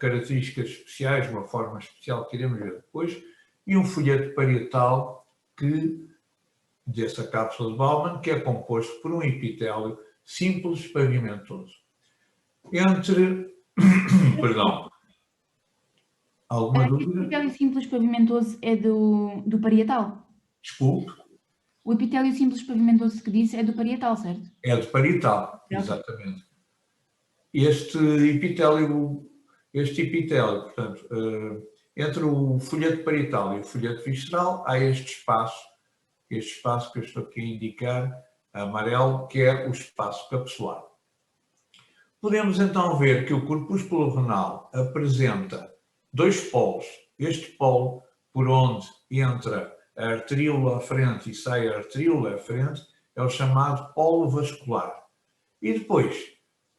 características especiais, uma forma especial que iremos ver depois, e um folheto parietal dessa cápsula de Bowman, que é composto por um epitélio simples pavimentoso. Perdão. Alguma dúvida? O epitélio simples pavimentoso é do parietal? Desculpe. O epitélio simples pavimentoso que disse é do parietal, certo? É do parietal, exatamente. Este epitélio, portanto, entre o folheto parietal e o folheto visceral, há este espaço que eu estou aqui a indicar, amarelo, que é o espaço capsular. Podemos então ver que o corpúsculo renal apresenta dois polos. Este polo, por onde entra a arteríola afferente e sai a arteríola afferente, é o chamado polo vascular. E depois,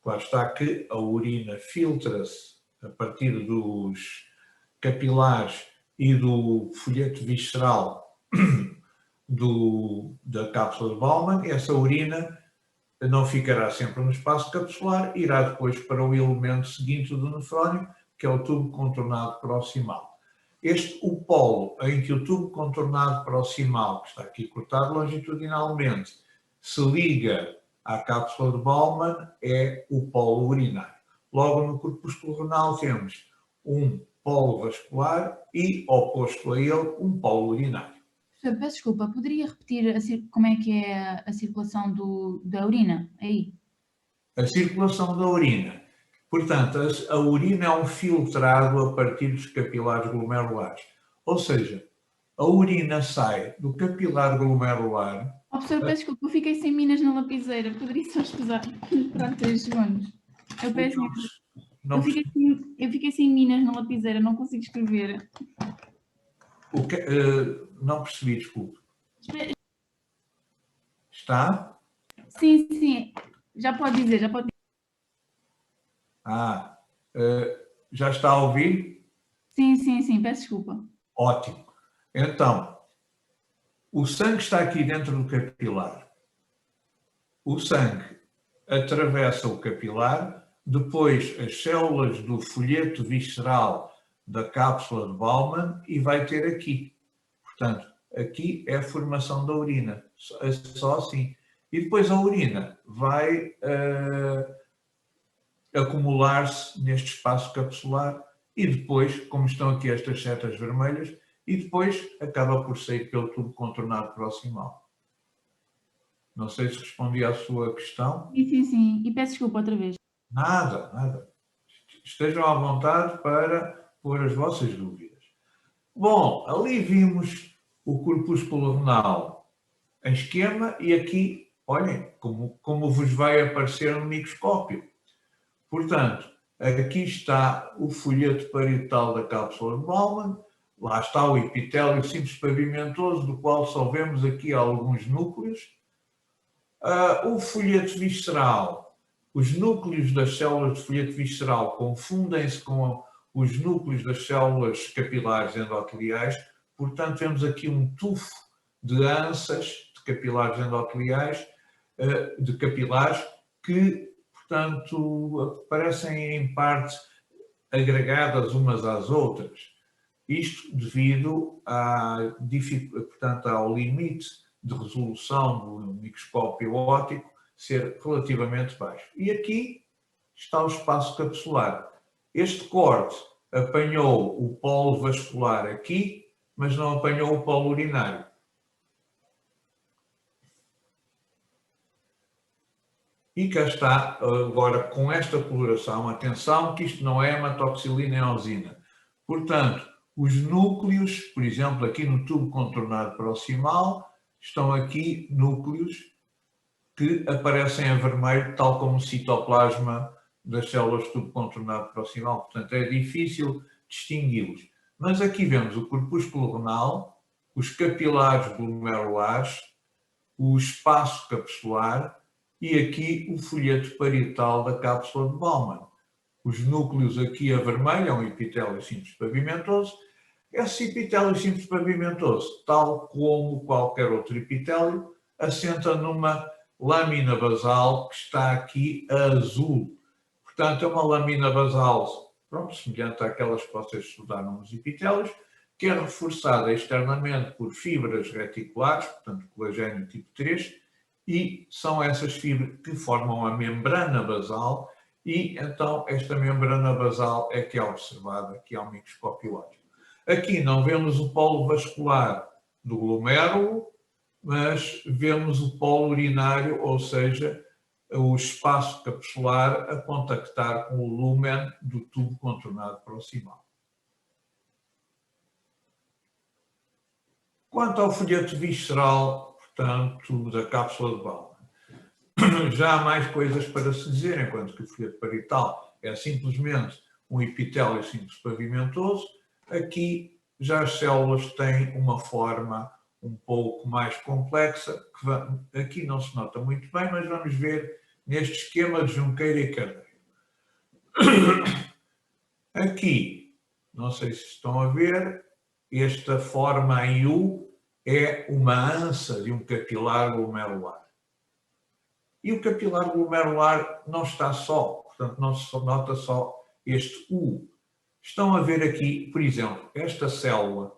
lá está que a urina filtra-se a partir dos capilares e do folheto visceral da cápsula de Bowman. Essa urina não ficará sempre no espaço capsular, irá depois para o elemento seguinte do nefrónio, que é o tubo contornado proximal. O polo em que o tubo contornado proximal, que está aqui cortado longitudinalmente, se liga à cápsula de Bowman, é o polo urinário. Logo, no corpúsculo renal temos um polo vascular e, oposto a ele, um polo urinário. Peço desculpa, poderia repetir como é que é a circulação da urina aí? A circulação da urina. Portanto, a urina é um filtrado a partir dos capilares glomerulares. Ou seja, a urina sai do capilar glomerular. Professor, peço desculpa, eu fiquei sem minas na lapiseira. Poderia só escusar para 3 segundos. Eu peço eu fiquei sem minas na lapiseira, não consigo escrever. Não percebi, desculpe. Está? Sim, sim. Já pode dizer, já pode dizer. Já está a ouvir? Sim, sim, sim. Peço desculpa. Ótimo. Então, o sangue está aqui dentro do capilar. O sangue atravessa o capilar, depois as células do folheto visceral da cápsula de Bowman e vai ter aqui. Portanto, aqui é a formação da urina, só assim. E depois a urina vai acumular-se neste espaço capsular e depois, como estão aqui estas setas vermelhas, e depois acaba por sair pelo tubo contornado proximal. Não sei se respondi à sua questão. Sim, sim, sim. E peço desculpa outra vez. Nada, nada. Estejam à vontade para pôr as vossas dúvidas. Bom, ali vimos o corpúsculo renal em esquema e aqui, olhem, como vos vai aparecer no microscópio. Portanto, aqui está o folheto parietal da cápsula de Bowman, lá está o epitélio simples pavimentoso, do qual só vemos aqui alguns núcleos. O folheto visceral, os núcleos das células de folheto visceral confundem-se com os núcleos das células capilares endoteliais, portanto vemos aqui um tufo de anças de capilares endoteliais, de capilares que, portanto, parecem em parte agregadas umas às outras. Isto devido portanto, ao limite de resolução do microscópio óptico ser relativamente baixo. E aqui está o espaço capsular. Este corte apanhou o polo vascular aqui, mas não apanhou o polo urinário. E cá está, agora com esta coloração, atenção que isto não é hematoxilina eosina. Portanto, os núcleos, por exemplo, aqui no tubo contornado proximal, estão aqui núcleos que aparecem a vermelho, tal como o citoplasma das células do tubo contornado proximal. Portanto, é difícil distingui-los. Mas aqui vemos o corpúsculo renal, os capilares glomerulares, o espaço capsular e aqui o folheto parietal da cápsula de Bowman. Os núcleos aqui a vermelho é um epitélio simples pavimentoso. Esse epitélio simples pavimentoso, tal como qualquer outro epitélio, assenta numa lâmina basal que está aqui a azul. Portanto, é uma lâmina basal pronto, semelhante àquelas que vocês estudaram nos epitélios, que é reforçada externamente por fibras reticulares, portanto, colagênio tipo 3, e são essas fibras que formam a membrana basal, e então esta membrana basal é que é observada aqui ao microscópio óptico. Aqui não vemos o polo vascular do glomérulo, mas vemos o polo urinário, ou seja, o espaço capsular a contactar com o lúmen do tubo contornado proximal. Quanto ao folheto visceral, portanto, da cápsula de Bowman, já há mais coisas para se dizer, enquanto que o folheto parietal é simplesmente um epitélio simples pavimentoso, aqui já as células têm uma forma um pouco mais complexa, que aqui não se nota muito bem, mas vamos ver neste esquema de Junqueira e Carneiro. Aqui, não sei se estão a ver, esta forma em U é uma ança de um capilar glomerular. E o capilar glomerular não está só, portanto não se nota só este U. Estão a ver aqui, por exemplo, esta célula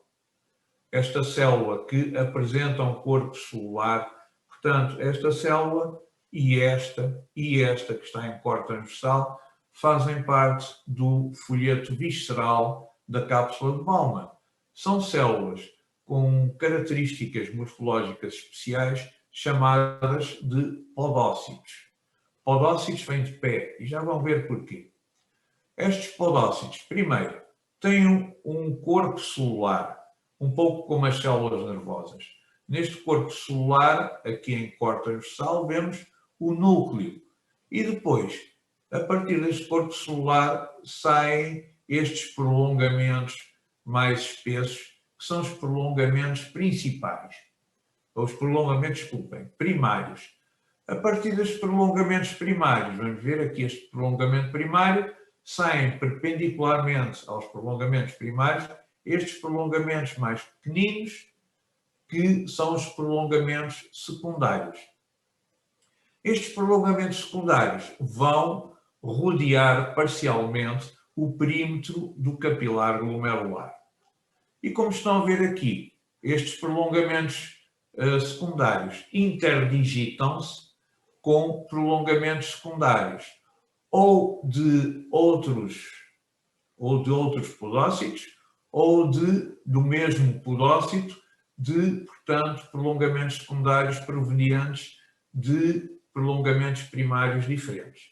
que apresenta um corpo celular, portanto, esta célula e esta que está em corte transversal fazem parte do folheto visceral da cápsula de Bowman. São células com características morfológicas especiais chamadas de podócitos. Podócitos vêm de pé e já vão ver porquê. Estes podócitos, primeiro, têm um corpo celular, um pouco como as células nervosas. Neste corpo celular, aqui em corte transversal, vemos o núcleo. E depois, a partir deste corpo celular, saem estes prolongamentos mais espessos, que são os prolongamentos principais. Ou os prolongamentos, desculpem, primários. A partir destes prolongamentos primários, vamos ver aqui este prolongamento primário, saem perpendicularmente aos prolongamentos primários estes prolongamentos mais pequeninos, que são os prolongamentos secundários. Estes prolongamentos secundários vão rodear parcialmente o perímetro do capilar glomerular. E como estão a ver aqui, estes prolongamentos secundários interdigitam-se com prolongamentos secundários ou de outros podócitos ou do mesmo podócito, portanto, prolongamentos secundários provenientes de prolongamentos primários diferentes.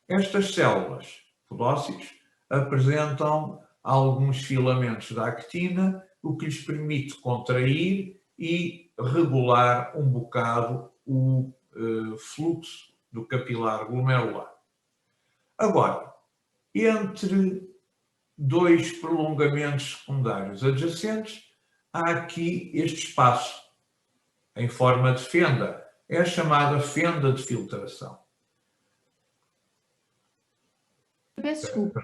Estas células, podócitos, apresentam alguns filamentos da actina, o que lhes permite contrair e regular um bocado o fluxo do capilar glomerular. Agora, entre dois prolongamentos secundários adjacentes, há aqui este espaço em forma de fenda. É a chamada fenda de filtração. Peço desculpa.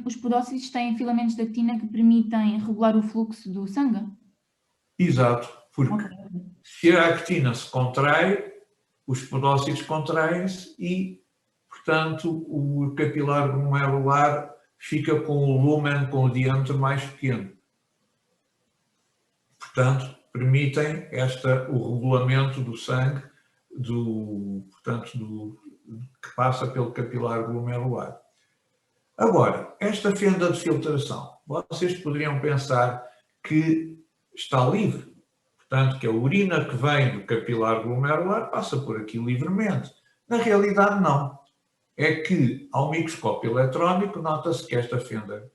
Os podócitos têm filamentos de actina que permitem regular o fluxo do sangue? Exato, porque se a actina se contrai, os podócitos contraem-se e, portanto, o capilar glomerular fica com o lúmen, com o diâmetro mais pequeno. Portanto, permitem o regulamento do sangue, que passa pelo capilar glomerular. Agora, esta fenda de filtração, vocês poderiam pensar que está livre. Portanto, que a urina que vem do capilar glomerular passa por aqui livremente. Na realidade, não. É que, ao microscópio eletrónico, nota-se que esta fenda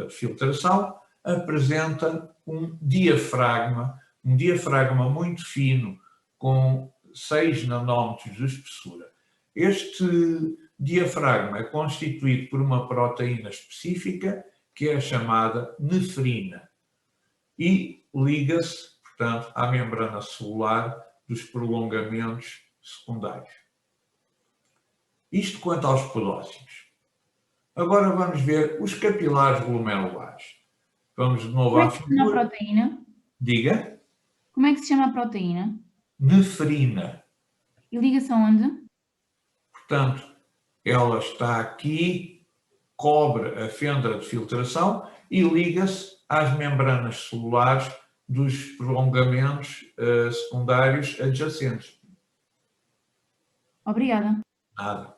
de filtração apresenta um diafragma muito fino, com 6 nanómetros de espessura. Este diafragma é constituído por uma proteína específica, que é a chamada nefrina, e liga-se, portanto, à membrana celular dos prolongamentos secundários. Isto quanto aos podócitos. Agora vamos ver os capilares glomerulares. Vamos de novo à figura. Como é que se chama a proteína? Diga. Como é que se chama a proteína? Nefrina. E liga-se aonde? Portanto, ela está aqui, cobre a fenda de filtração e liga-se às membranas celulares dos prolongamentos secundários adjacentes. Obrigada. Nada.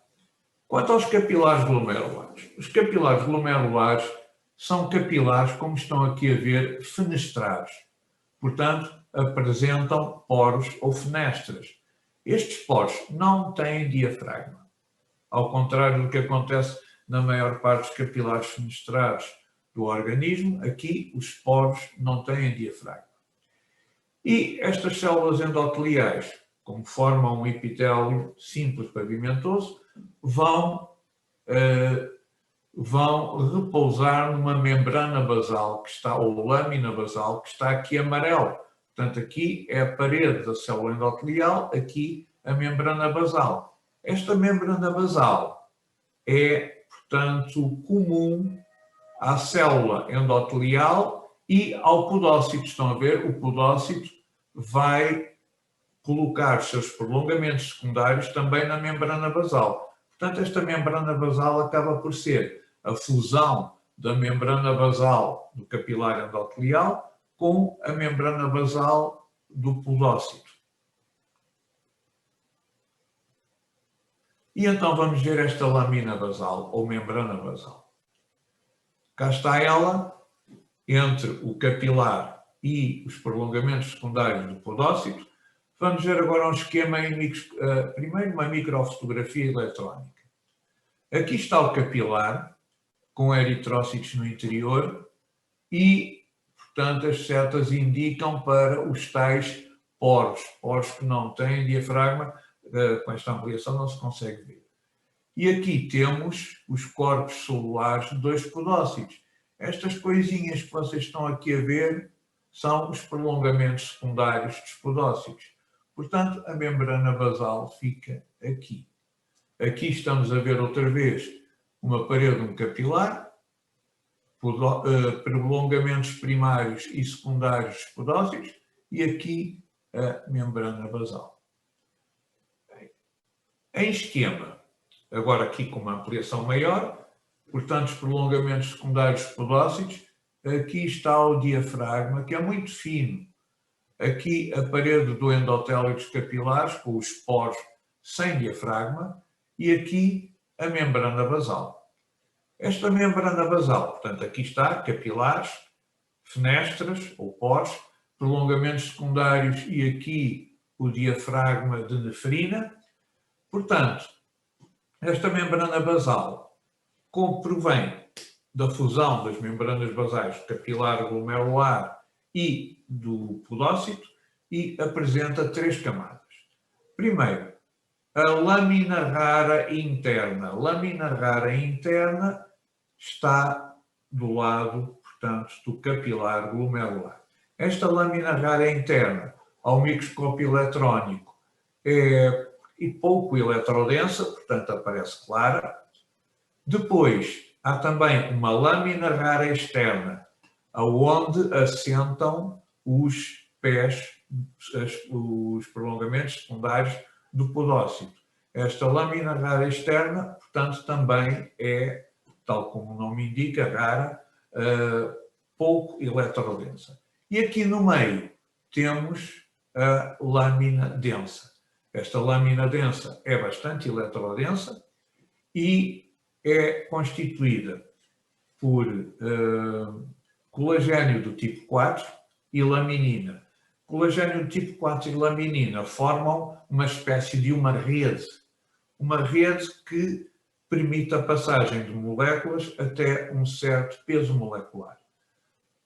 Quanto aos capilares glomerulares, os capilares glomerulares são capilares, como estão aqui a ver, fenestrados. Portanto, apresentam poros ou fenestras. Estes poros não têm diafragma. Ao contrário do que acontece na maior parte dos capilares fenestrados do organismo, aqui os poros não têm diafragma. E estas células endoteliais, como formam um epitélio simples pavimentoso, vão repousar numa membrana basal que está, ou lâmina basal, que está aqui amarelo. Portanto, aqui é a parede da célula endotelial, aqui a membrana basal. Esta membrana basal é, portanto, comum à célula endotelial e ao podócito. Estão a ver? O podócito vai colocar os seus prolongamentos secundários também na membrana basal. Portanto, esta membrana basal acaba por ser a fusão da membrana basal do capilar endotelial com a membrana basal do podócito. E então vamos ver esta lâmina basal ou membrana basal. Cá está ela, entre o capilar e os prolongamentos secundários do podócito. Vamos ver agora um esquema, primeiro uma microfotografia eletrónica. Aqui está o capilar, com eritrócitos no interior e, portanto, as setas indicam para os tais poros, poros que não têm diafragma, com esta ampliação não se consegue ver. E aqui temos os corpos celulares de dois podócitos. Estas coisinhas que vocês estão aqui a ver são os prolongamentos secundários dos podócitos. Portanto, a membrana basal fica aqui. Aqui estamos a ver outra vez uma parede, um capilar, prolongamentos primários e secundários dos podócitos e aqui a membrana basal. Em esquema, agora aqui com uma ampliação maior, portanto os prolongamentos secundários dos podócitos, aqui está o diafragma, que é muito fino. Aqui a parede do endotélio dos capilares, com os poros sem diafragma, e aqui a membrana basal. Esta membrana basal, portanto, aqui está, capilares, fenestras ou poros, prolongamentos secundários e aqui o diafragma de nefrina. Portanto, esta membrana basal, como provém da fusão das membranas basais do capilar glomerular e do podócito, e apresenta três camadas. Primeiro, a lâmina rara interna. A lâmina rara interna está do lado, portanto, do capilar glomerular. Esta lâmina rara interna, ao microscópio eletrónico, é pouco eletrodensa, portanto, aparece clara. Depois, há também uma lâmina rara externa, aonde assentam os pés, os prolongamentos secundários do podócito. Esta lâmina rara externa, portanto, também é, tal como o nome indica, rara, pouco eletrodensa. E aqui no meio temos a lâmina densa. Esta lâmina densa é bastante eletrodensa e é constituída por colagênio do tipo 4 e laminina. Colagênio do tipo 4 e laminina formam uma espécie de uma rede que permite a passagem de moléculas até um certo peso molecular,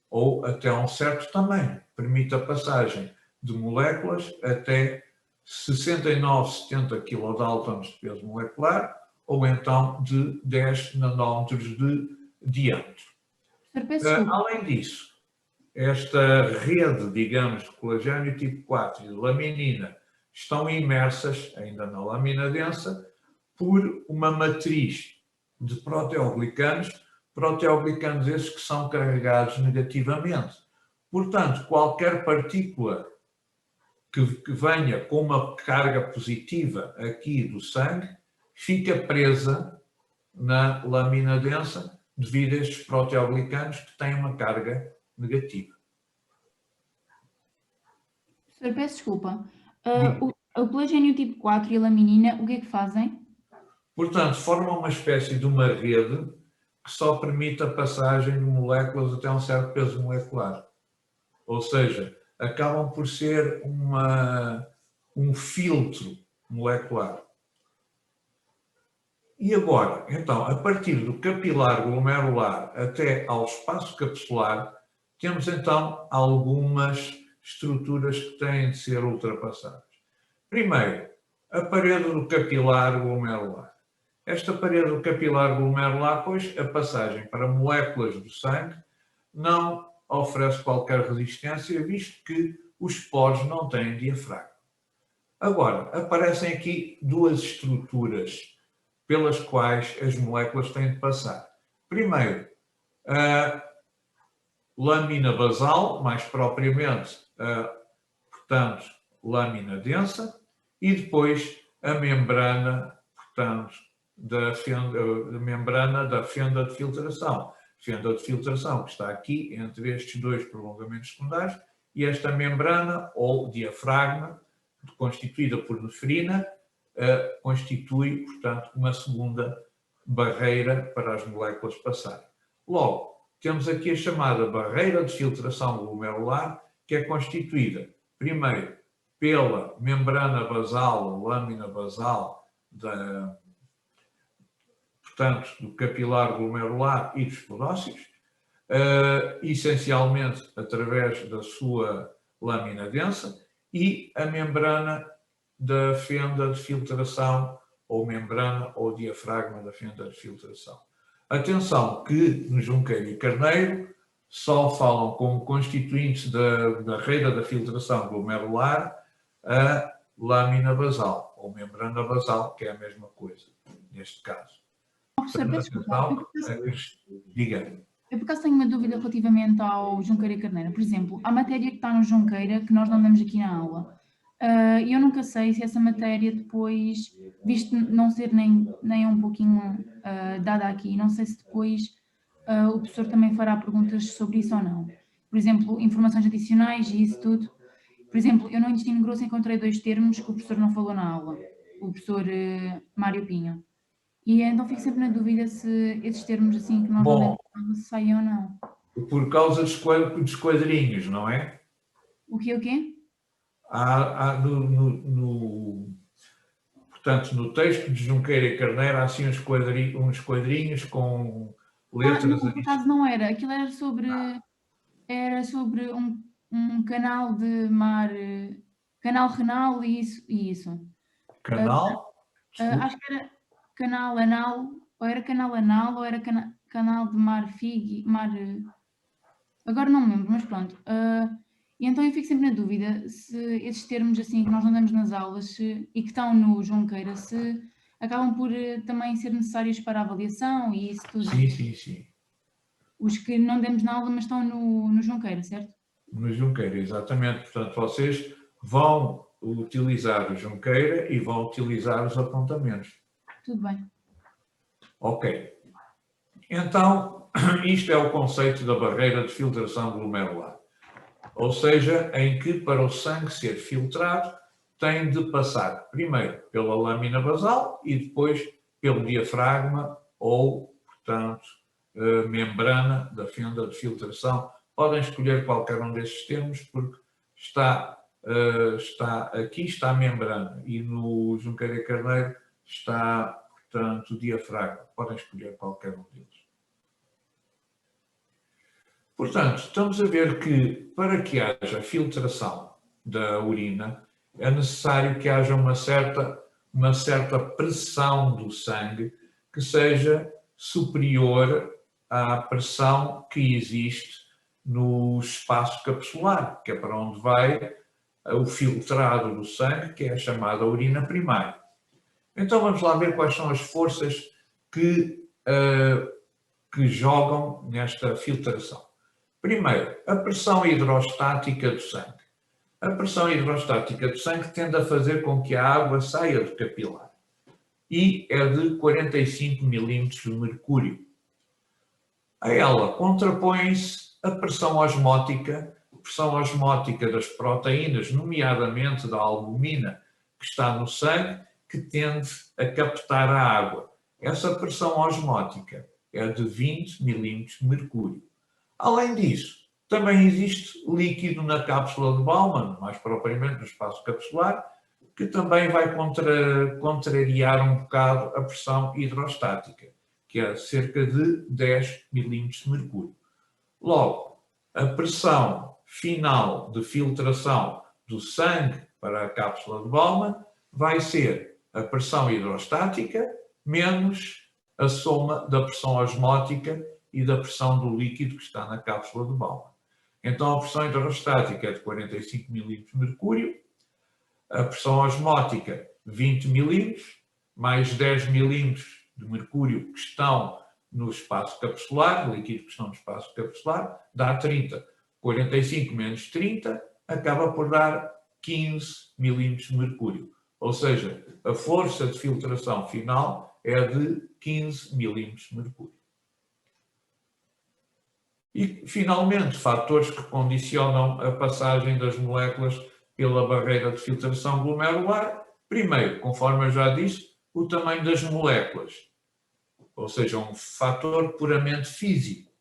ou até um certo tamanho. Permite a passagem de moléculas até 69, 70 kilodaltons de peso molecular, ou então de 10 nanómetros de diâmetro. Além disso, esta rede, digamos, de colagênio tipo 4 e de laminina estão imersas, ainda na lâmina densa, por uma matriz de proteoglicanos esses que são carregados negativamente. Portanto, qualquer partícula que venha com uma carga positiva aqui do sangue fica presa na lâmina densa devido a estes proteoglicanos que têm uma carga negativa. Professor, peço desculpa. O pelagênio tipo 4 e a laminina, o que é que fazem? Portanto, formam uma espécie de uma rede que só permite a passagem de moléculas até um certo peso molecular. Ou seja, acabam por ser um filtro molecular. E agora, então, a partir do capilar glomerular até ao espaço capsular, temos então algumas estruturas que têm de ser ultrapassadas. Primeiro, a parede do capilar glomerular. Esta parede do capilar glomerular, pois, a passagem para moléculas do sangue não oferece qualquer resistência, visto que os poros não têm diafragma. Agora, aparecem aqui duas estruturas pelas quais as moléculas têm de passar. Primeiro, a lâmina basal, mais propriamente, portanto, lâmina densa, e depois a membrana, portanto, membrana da fenda de filtração. Fenda de filtração que está aqui entre estes dois prolongamentos secundários e esta membrana ou diafragma, constituída por neferina, constitui, portanto, uma segunda barreira para as moléculas passarem. Logo, temos aqui a chamada barreira de filtração glomerular, que é constituída, primeiro, pela membrana basal, ou lâmina basal, portanto, do capilar glomerular e dos porócios, essencialmente através da sua lâmina densa, e a membrana da fenda de filtração, ou membrana ou diafragma da fenda de filtração. Atenção que no Junqueiro e Carneiro só falam como constituintes da barreira da filtração glomerular a lâmina basal, ou membrana basal, que é a mesma coisa, neste caso. Professor, peço desculpa. Diga. Eu por acaso tenho uma dúvida relativamente ao Junqueira e Carneiro. Por exemplo, a matéria que está no Junqueira, que nós não damos aqui na aula, eu nunca sei se essa matéria depois, visto não ser nem um pouquinho dada aqui, não sei se depois o professor também fará perguntas sobre isso ou não. Por exemplo, informações adicionais e isso tudo. Por exemplo, eu no intestino grosso encontrei 2 termos que o professor não falou na aula, o professor Mário Pinho. E então fico sempre na dúvida se esses termos assim que nós não demos saem ou não. Por causa dos quadrinhos, não é? O quê? Portanto, no texto de Junqueira e Carneiro há assim uns quadrinhos com letras. Não, por acaso não era. Aquilo era sobre um canal de mar, canal renal e isso. Canal? Acho que era canal anal, ou era canal anal, ou era canal de mar mar... Agora não me lembro, mas pronto. E então eu fico sempre na dúvida se esses termos assim que nós não damos nas aulas e que estão no Junqueira, se acabam por também ser necessários para a avaliação e isso tudo. Sim. Os que não demos na aula, mas estão no Junqueira, certo? No Junqueira, exatamente. Portanto, vocês vão utilizar o Junqueira e vão utilizar os apontamentos. Tudo bem. Ok. Então, isto é o conceito da barreira de filtração glomerular. Ou seja, em que para o sangue ser filtrado tem de passar primeiro pela lâmina basal e depois pelo diafragma ou, portanto, membrana da fenda de filtração. Podem escolher qualquer um destes termos porque aqui está a membrana e no Junqueira e Carneiro está, portanto, o diafragma. Podem escolher qualquer um deles. Portanto, estamos a ver que para que haja filtração da urina é necessário que haja uma certa pressão do sangue que seja superior à pressão que existe no espaço capsular, que é para onde vai o filtrado do sangue, que é a chamada urina primária. Então vamos lá ver quais são as forças que jogam nesta filtração. Primeiro, a pressão hidrostática do sangue. A pressão hidrostática do sangue tende a fazer com que a água saia do capilar. e é de 45 milímetros de mercúrio. A ela contrapõe-se a pressão osmótica das proteínas, nomeadamente da albumina, que está no sangue, que tende a captar a água. Essa pressão osmótica é de 20 milímetros de mercúrio. Além disso, também existe líquido na cápsula de Bowman, mais propriamente no espaço capsular, que também vai contrariar um bocado a pressão hidrostática, que é cerca de 10 milímetros de mercúrio. Logo, a pressão final de filtração do sangue para a cápsula de Bowman vai ser a pressão hidrostática menos a soma da pressão osmótica e da pressão do líquido que está na cápsula de Bowman. Então, a pressão hidrostática é de 45 milímetros de mercúrio, a pressão osmótica 20 milímetros, mais 10 milímetros de mercúrio que estão no espaço capsular, líquido que estão no espaço capsular, dá 30. 45 menos 30 acaba por dar 15 milímetros de mercúrio. Ou seja, a força de filtração final é de 15 milímetros de mercúrio. E, finalmente, fatores que condicionam a passagem das moléculas pela barreira de filtração glomerular. Primeiro, conforme eu já disse, o tamanho das moléculas, ou seja, um fator puramente físico,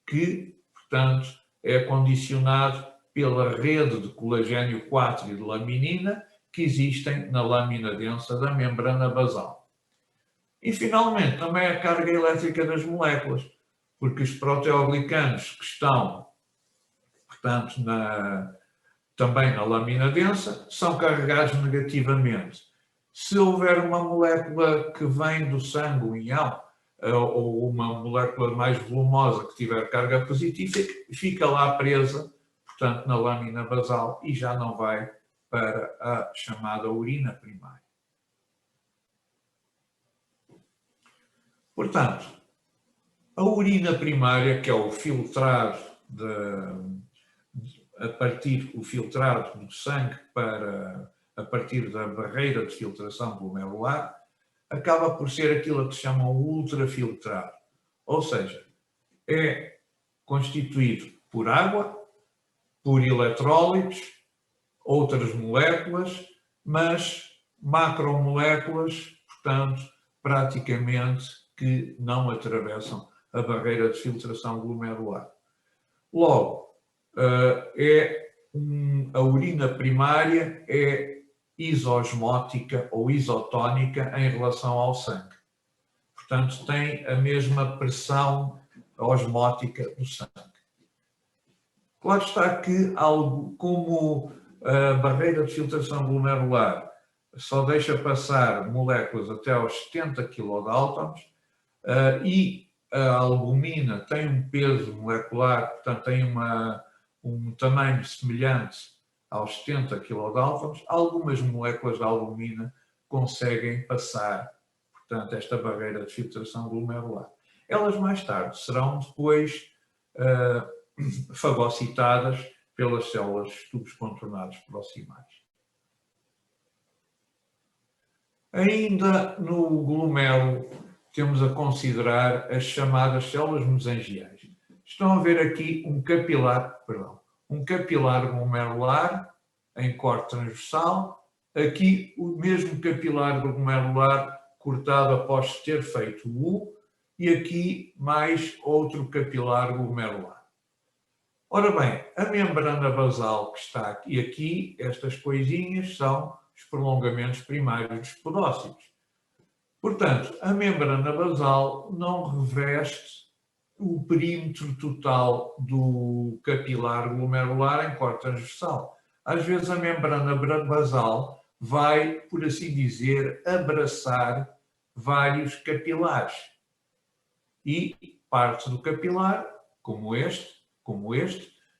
que, portanto, é condicionado pela rede de colagênio 4 e de laminina que existem na lâmina densa da membrana basal. E, finalmente, também a carga elétrica das moléculas, porque os proteoglicanos que estão, portanto, também na lâmina densa, são carregados negativamente. Se houver uma molécula que vem do sangue, o íon, ou uma molécula mais volumosa que tiver carga positiva, fica lá presa, portanto, na lâmina basal e já não vai para a chamada urina primária. Portanto, a urina primária, que é o filtrado o filtrado do sangue a partir da barreira de filtração glomerular, acaba por ser aquilo que se chama um ultrafiltrado. Ou seja, é constituído por água, por eletrólitos, outras moléculas, mas macromoléculas, portanto, praticamente que não atravessam a barreira de filtração glomerular. Logo, a urina primária é isosmótica ou isotónica em relação ao sangue. Portanto, tem a mesma pressão osmótica do sangue. Claro está que, como a barreira de filtração glomerular só deixa passar moléculas até aos 70 kDa e a albumina tem um peso molecular, portanto tem um tamanho semelhante aos 70 kDa, algumas moléculas de albumina conseguem passar, portanto, esta barreira de filtração glomerular. Elas mais tarde serão depois fagocitadas pelas células de tubos contornados proximais. Ainda no glomérulo temos a considerar as chamadas células mesangiais. Estão a ver aqui um capilar glomerular em corte transversal, aqui o mesmo capilar glomerular cortado após ter feito o U, e aqui mais outro capilar glomerular. Ora bem, a membrana basal que está aqui, e aqui estas coisinhas são os prolongamentos primários dos podócitos. Portanto, a membrana basal não reveste o perímetro total do capilar glomerular em corte transversal. Às vezes a membrana basal vai, por assim dizer, abraçar vários capilares. E parte do capilar, como este,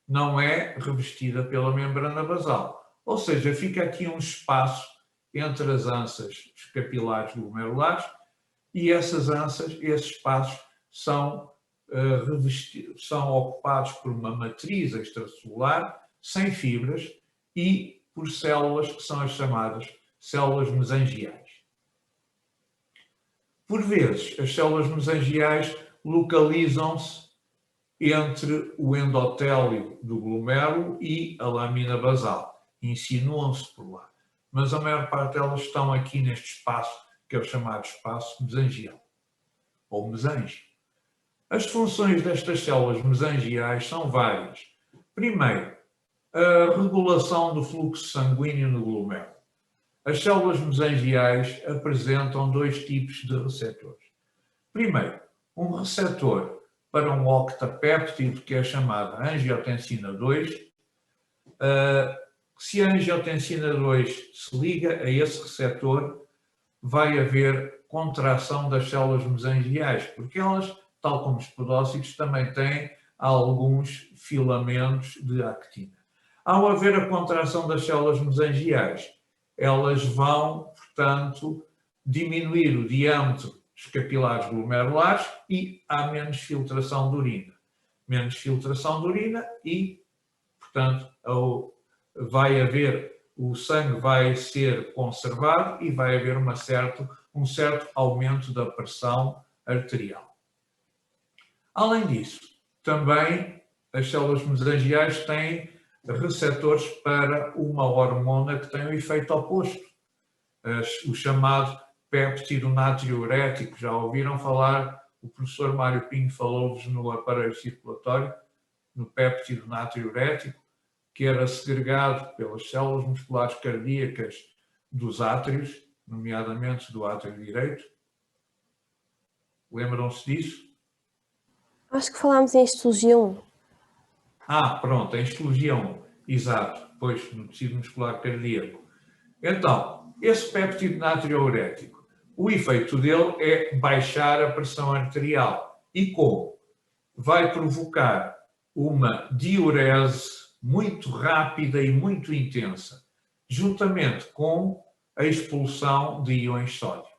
não é revestida pela membrana basal. Ou seja, fica aqui um espaço entre as anças dos capilares glomerulares e essas anças, esses espaços são ocupados por uma matriz extracelular sem fibras e por células que são as chamadas células mesangiais. Por vezes, as células mesangiais localizam-se entre o endotélio do glomérulo e a lâmina basal, insinuam-se por lá. Mas a maior parte delas estão aqui neste espaço, que é o chamado espaço mesangial, ou mesângio. As funções destas células mesangiais são várias. Primeiro, a regulação do fluxo sanguíneo no glomérulo. As células mesangiais apresentam dois tipos de receptores. Primeiro, um receptor para um octapéptido, que é chamado angiotensina 2. Se a angiotensina 2 se liga a esse receptor, vai haver contração das células mesangiais, porque elas, tal como os podócitos, também têm alguns filamentos de actina. Ao haver a contração das células mesangiais, elas vão, portanto, diminuir o diâmetro dos capilares glomerulares e há menos filtração de urina. Menos filtração de urina e, portanto, vai haver, o sangue vai ser conservado e vai haver um certo aumento da pressão arterial. Além disso, também as células mesangiais têm receptores para uma hormona que tem o efeito oposto, o chamado péptido natriurético. Já ouviram falar? O professor Mário Pinho falou-vos no aparelho circulatório, no péptido natriurético, que era segregado pelas células musculares cardíacas dos átrios, nomeadamente do átrio direito. Lembram-se disso? Acho que falámos em histologia 1. Pronto, em histologia 1, exato, pois no tecido muscular cardíaco. Então, esse péptido natriurético, o efeito dele é baixar a pressão arterial. E como? Vai provocar uma diurese muito rápida e muito intensa, juntamente com a expulsão de íons de sódio.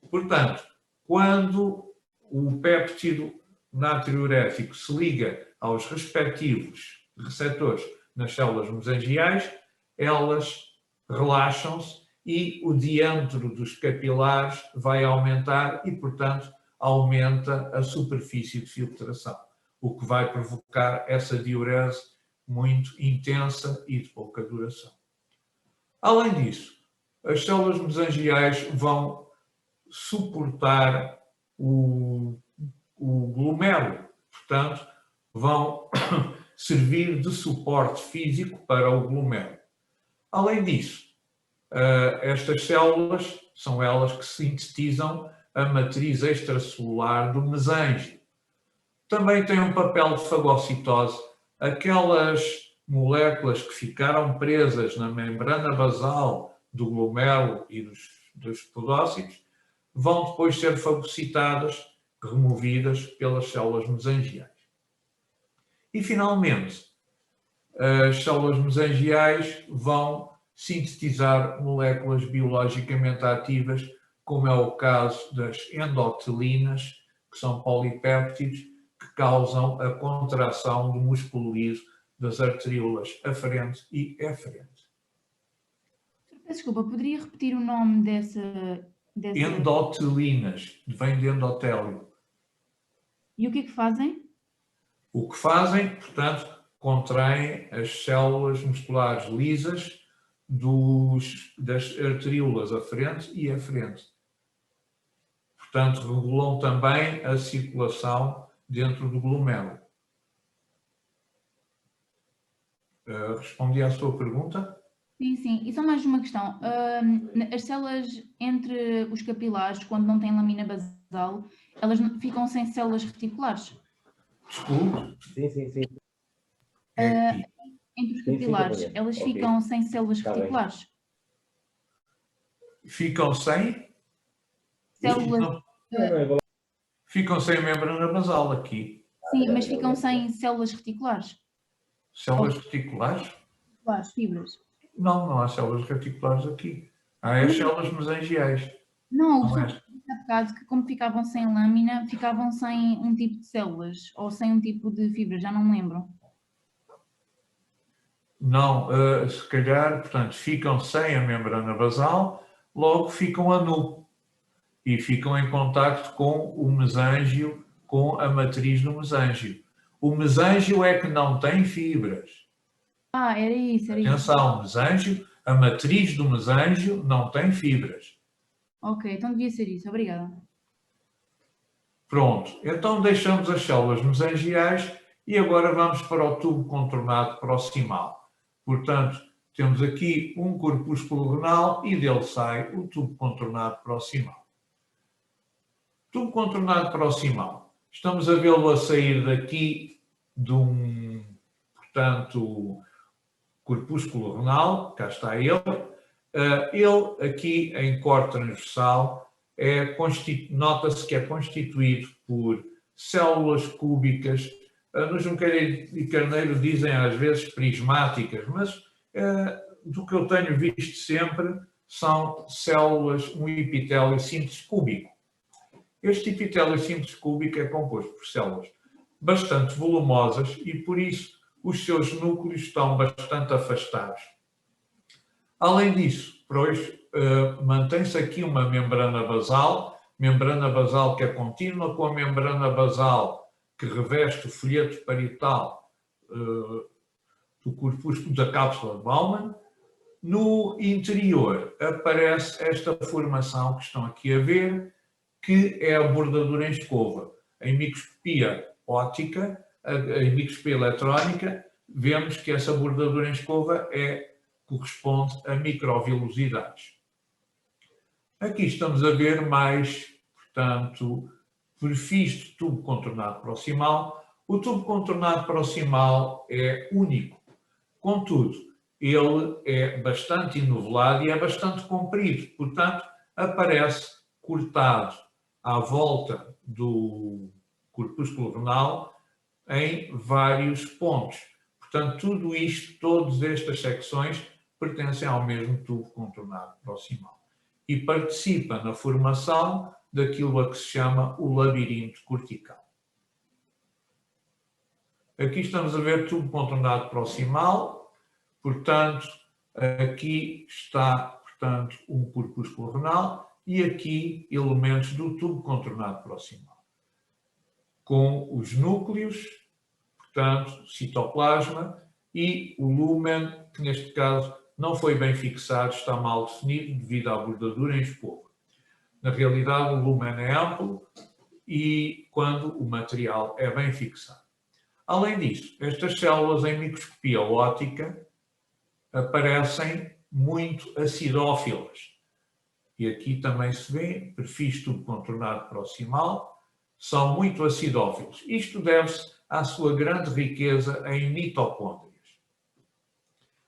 Portanto, quando o péptido natriurético se liga aos respectivos receptores nas células mesangiais, elas relaxam-se e o diâmetro dos capilares vai aumentar e, portanto, aumenta a superfície de filtração, o que vai provocar essa diurese muito intensa e de pouca duração. Além disso, as células mesangiais vão suportar o glomérulo, portanto, vão servir de suporte físico para o glomérulo. Além disso, estas células são elas que sintetizam a matriz extracelular do mesângio. Também tem um papel de fagocitose. Aquelas moléculas que ficaram presas na membrana basal do glomérulo e dos podócitos vão depois ser fagocitadas, removidas pelas células mesangiais. E, finalmente, as células mesangiais vão sintetizar moléculas biologicamente ativas, como é o caso das endotelinas, que são polipéptidos, que causam a contração do músculo liso das arteríolas aferente e eferente. Desculpa, poderia repetir o nome dessa... Endotelinas, vem de endotélio. E o que é que fazem? O que fazem, portanto, contraem as células musculares lisas das arteríolas aferente e eferente. Portanto, regulam também a circulação dentro do glomérulo. Respondi à sua pergunta? Sim, sim. E só mais uma questão. As células entre os capilares, quando não têm lâmina basal, elas ficam sem células reticulares? Desculpe. Sim. Entre os capilares, elas ficam sem células reticulares? Ficam sem? Células... Ficam sem a membrana basal aqui. Sim, mas ficam sem células reticulares? Células reticulares? Claro, fibras. Não há células reticulares aqui. Há as células mesangiais. Não, Não é? há bocado que como ficavam sem lâmina, ficavam sem um tipo de células ou sem um tipo de fibras, já não me lembro. Não, se calhar, portanto, ficam sem a membrana basal, logo ficam a nu. e ficam em contacto com o mesângio, com a matriz do mesângio. O mesângio é que não tem fibras. Ah, era isso. Atenção, o mesângio, a matriz do mesângio não tem fibras. Ok, então devia ser isso. Obrigada. Pronto, então deixamos as células mesangiais e agora vamos para o tubo contornado proximal. Portanto, temos aqui um corpúsculo renal e dele sai o tubo contornado proximal. Tubo contornado proximal. Estamos a vê-lo a sair daqui de um, portanto, corpúsculo renal, cá está ele. Ele aqui em corte transversal nota-se que é constituído por células cúbicas, no Junqueira e Carneiro dizem às vezes prismáticas, mas do que eu tenho visto sempre são células, um epitélio simples cúbico. Este epitélio simples cúbico é composto por células bastante volumosas e por isso os seus núcleos estão bastante afastados. Além disso, mantém-se aqui uma membrana basal que é contínua com a membrana basal que reveste o folheto parietal do corpúsculo da cápsula de Bowman. No interior aparece esta formação que estão aqui a ver, que é a bordadura em escova. Em microscopia óptica, em microscopia eletrónica, vemos que essa bordadura em escova corresponde a microvilosidades. Aqui estamos a ver mais, portanto, perfis de tubo contornado proximal. O tubo contornado proximal é único. Contudo, ele é bastante enovelado e é bastante comprido. Portanto, aparece cortado à volta do corpúsculo renal em vários pontos. Portanto, tudo isto, todas estas secções, pertencem ao mesmo tubo contornado proximal e participa na formação daquilo a que se chama o labirinto cortical. Aqui estamos a ver tubo contornado proximal, portanto, aqui está, portanto, um corpúsculo renal e aqui elementos do tubo contornado proximal, com os núcleos, portanto, citoplasma e o lumen, que neste caso não foi bem fixado, está mal definido devido à bordadura em escova. Na realidade, o lumen é amplo e quando o material é bem fixado. Além disso, estas células em microscopia óptica aparecem muito acidófilas. E aqui também se vê perfis tubo contornado proximal, são muito acidófilos. Isto deve-se à sua grande riqueza em mitocôndrias.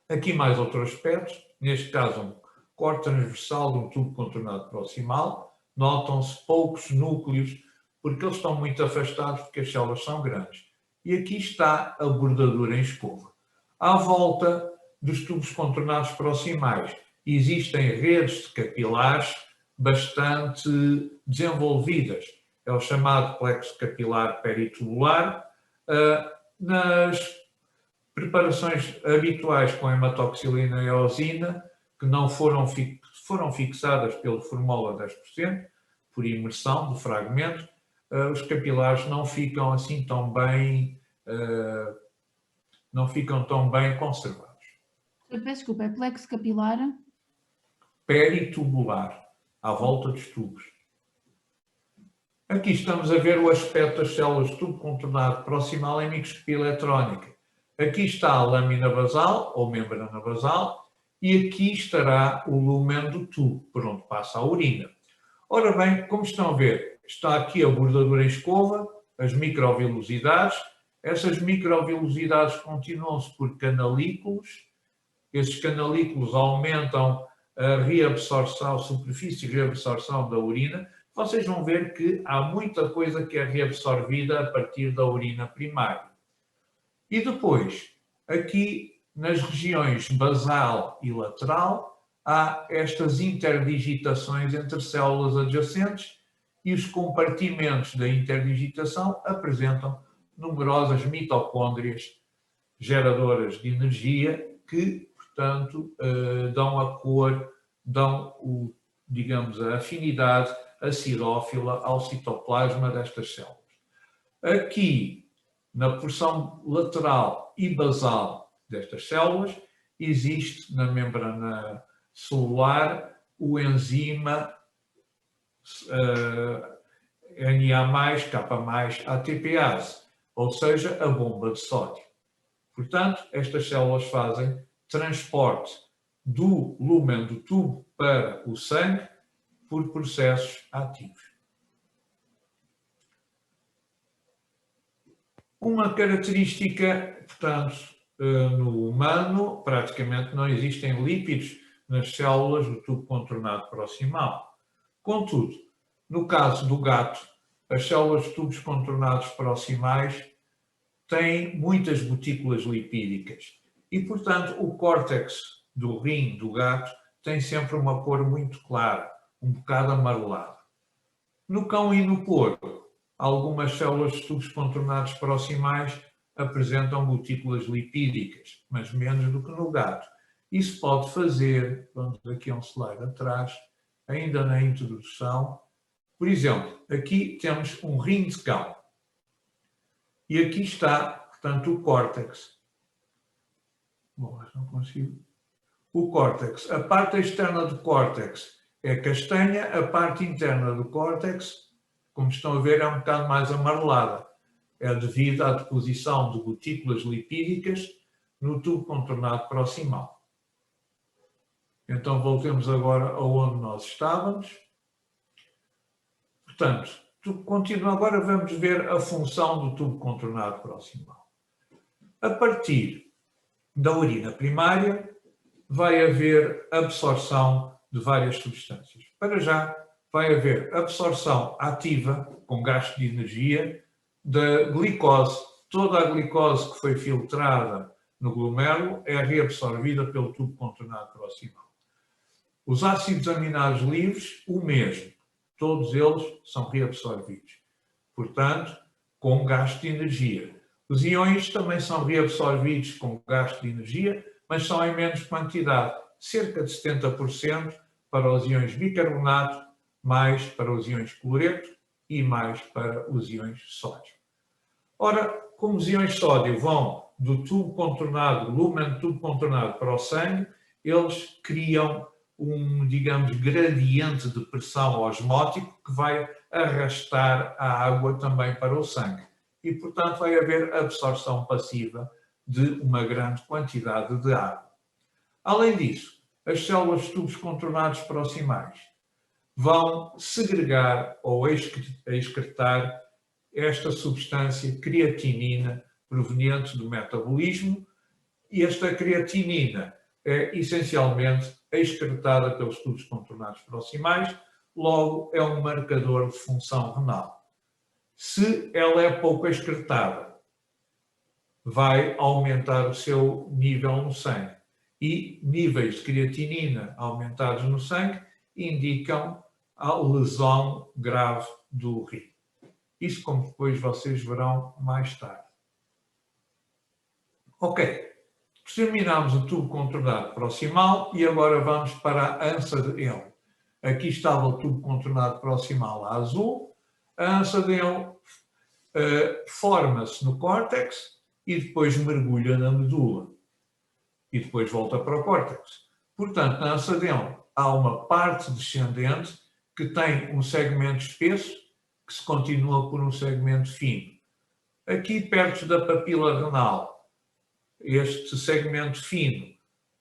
Aqui mais outro aspecto, neste caso um corte transversal de um tubo contornado proximal, notam-se poucos núcleos, porque eles estão muito afastados, porque as células são grandes. E aqui está a bordadura em escova. À volta dos tubos contornados proximais existem redes de capilares bastante desenvolvidas. É o chamado plexo capilar peritubular. Nas preparações habituais com hematoxilina e eosina, que não foram fixadas pelo formol a 10%, por imersão do fragmento, os capilares não ficam assim tão bem, conservados. Peço desculpa, é plexo capilar? Peritubular, à volta dos tubos. Aqui estamos a ver o aspecto das células de tubo contornado proximal em microscopia eletrónica. Aqui está a lâmina basal, ou membrana basal, e aqui estará o lumen do tubo, por onde passa a urina. Ora bem, como estão a ver, está aqui a bordadura em escova, as microvilosidades. Essas microvilosidades continuam-se por canalículos. Esses canalículos aumentam a reabsorção, a superfície de reabsorção da urina. Vocês vão ver que há muita coisa que é reabsorvida a partir da urina primária. E depois, aqui nas regiões basal e lateral, há estas interdigitações entre células adjacentes e os compartimentos da interdigitação apresentam numerosas mitocôndrias geradoras de energia que, portanto, dão a cor, dão, digamos, a afinidade acidófila ao citoplasma destas células. Aqui, na porção lateral e basal destas células, existe na membrana celular o enzima Na+, K+, ATPase, ou seja, a bomba de sódio. Portanto, estas células fazem transporte do lúmen do tubo para o sangue por processos ativos. Uma característica, portanto, no humano, praticamente não existem lípidos nas células do tubo contornado proximal. Contudo, no caso do gato, as células de tubos contornados proximais têm muitas gotículas lipídicas e, portanto, o córtex do rim do gato tem sempre uma cor muito clara, um bocado amarelada. No cão e no porco, algumas células de tubos contornados proximais apresentam gotículas lipídicas, mas menos do que no gato. Isso pode fazer, vamos aqui a um slide atrás, ainda na introdução, por exemplo, aqui temos um rim de cão. E aqui está, portanto, o córtex. Bom, mas não consigo. O córtex. A parte externa do córtex é castanha, a parte interna do córtex, como estão a ver, é um bocado mais amarelada. É devido à deposição de gotículas lipídicas no tubo contornado proximal. Então, voltemos agora aonde nós estávamos. Portanto, agora vamos ver a função do tubo contornado proximal. A partir da urina primária, vai haver absorção de várias substâncias. Para já, vai haver absorção ativa, com gasto de energia, da glicose. Toda a glicose que foi filtrada no glomérulo é reabsorvida pelo tubo contornado proximal. Os ácidos aminados livres, o mesmo. Todos eles são reabsorvidos. Portanto, com gasto de energia. Os íons também são reabsorvidos com gasto de energia, mas são em menos quantidade, cerca de 70% para os íons bicarbonato, mais para os íons cloreto e mais para os íons sódio. Ora, como os íons sódio vão do tubo contornado, lúmen do tubo contornado para o sangue, eles criam um, digamos, gradiente de pressão osmótico que vai arrastar a água também para o sangue. E, portanto, vai haver absorção passiva de uma grande quantidade de água. Além disso, as células de tubos contornados proximais vão segregar ou excretar esta substância creatinina proveniente do metabolismo, e esta creatinina é essencialmente excretada pelos tubos contornados proximais, logo é um marcador de função renal. Se ela é pouco excretada, vai aumentar o seu nível no sangue. E níveis de creatinina aumentados no sangue indicam a lesão grave do rim. Isso como depois vocês verão mais tarde. Ok. Terminamos o tubo contornado proximal e agora vamos para a ansa de Henle. Aqui estava o tubo contornado proximal a azul. A ansa de Henle forma-se no córtex e depois mergulha na medula. E depois volta para o córtex. Portanto, na ansa de Henle há uma parte descendente que tem um segmento espesso que se continua por um segmento fino. Aqui, perto da papila renal, este segmento fino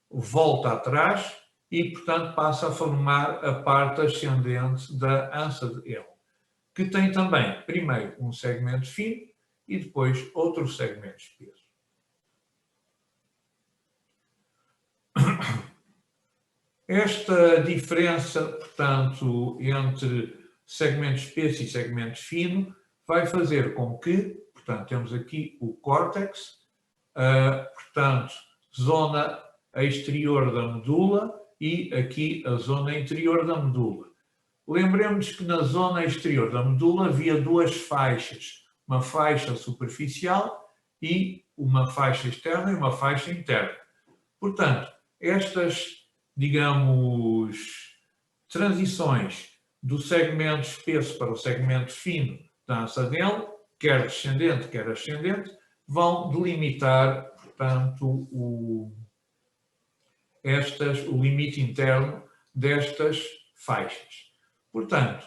volta atrás e, portanto, passa a formar a parte ascendente da ansa de Henle, que tem também, primeiro, um segmento fino e depois outro segmento espesso. Esta diferença, portanto, entre segmento espesso e segmento fino vai fazer com que, portanto, temos aqui o córtex, portanto, zona exterior da medula e aqui a zona interior da medula. Lembremos que na zona exterior da medula havia duas faixas, uma faixa superficial e uma faixa externa e uma faixa interna. Portanto, estas, digamos, transições do segmento espesso para o segmento fino da ança dele, quer descendente, quer ascendente, vão delimitar, portanto, o limite interno destas faixas. Portanto,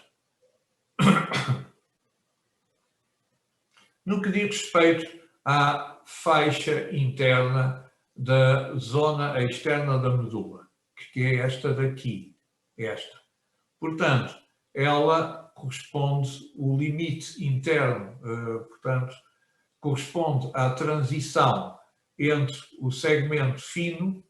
no que diz respeito à faixa interna da zona externa da medula, que é esta daqui, esta. Portanto, ela corresponde, o limite interno, portanto, corresponde à transição entre o segmento fino,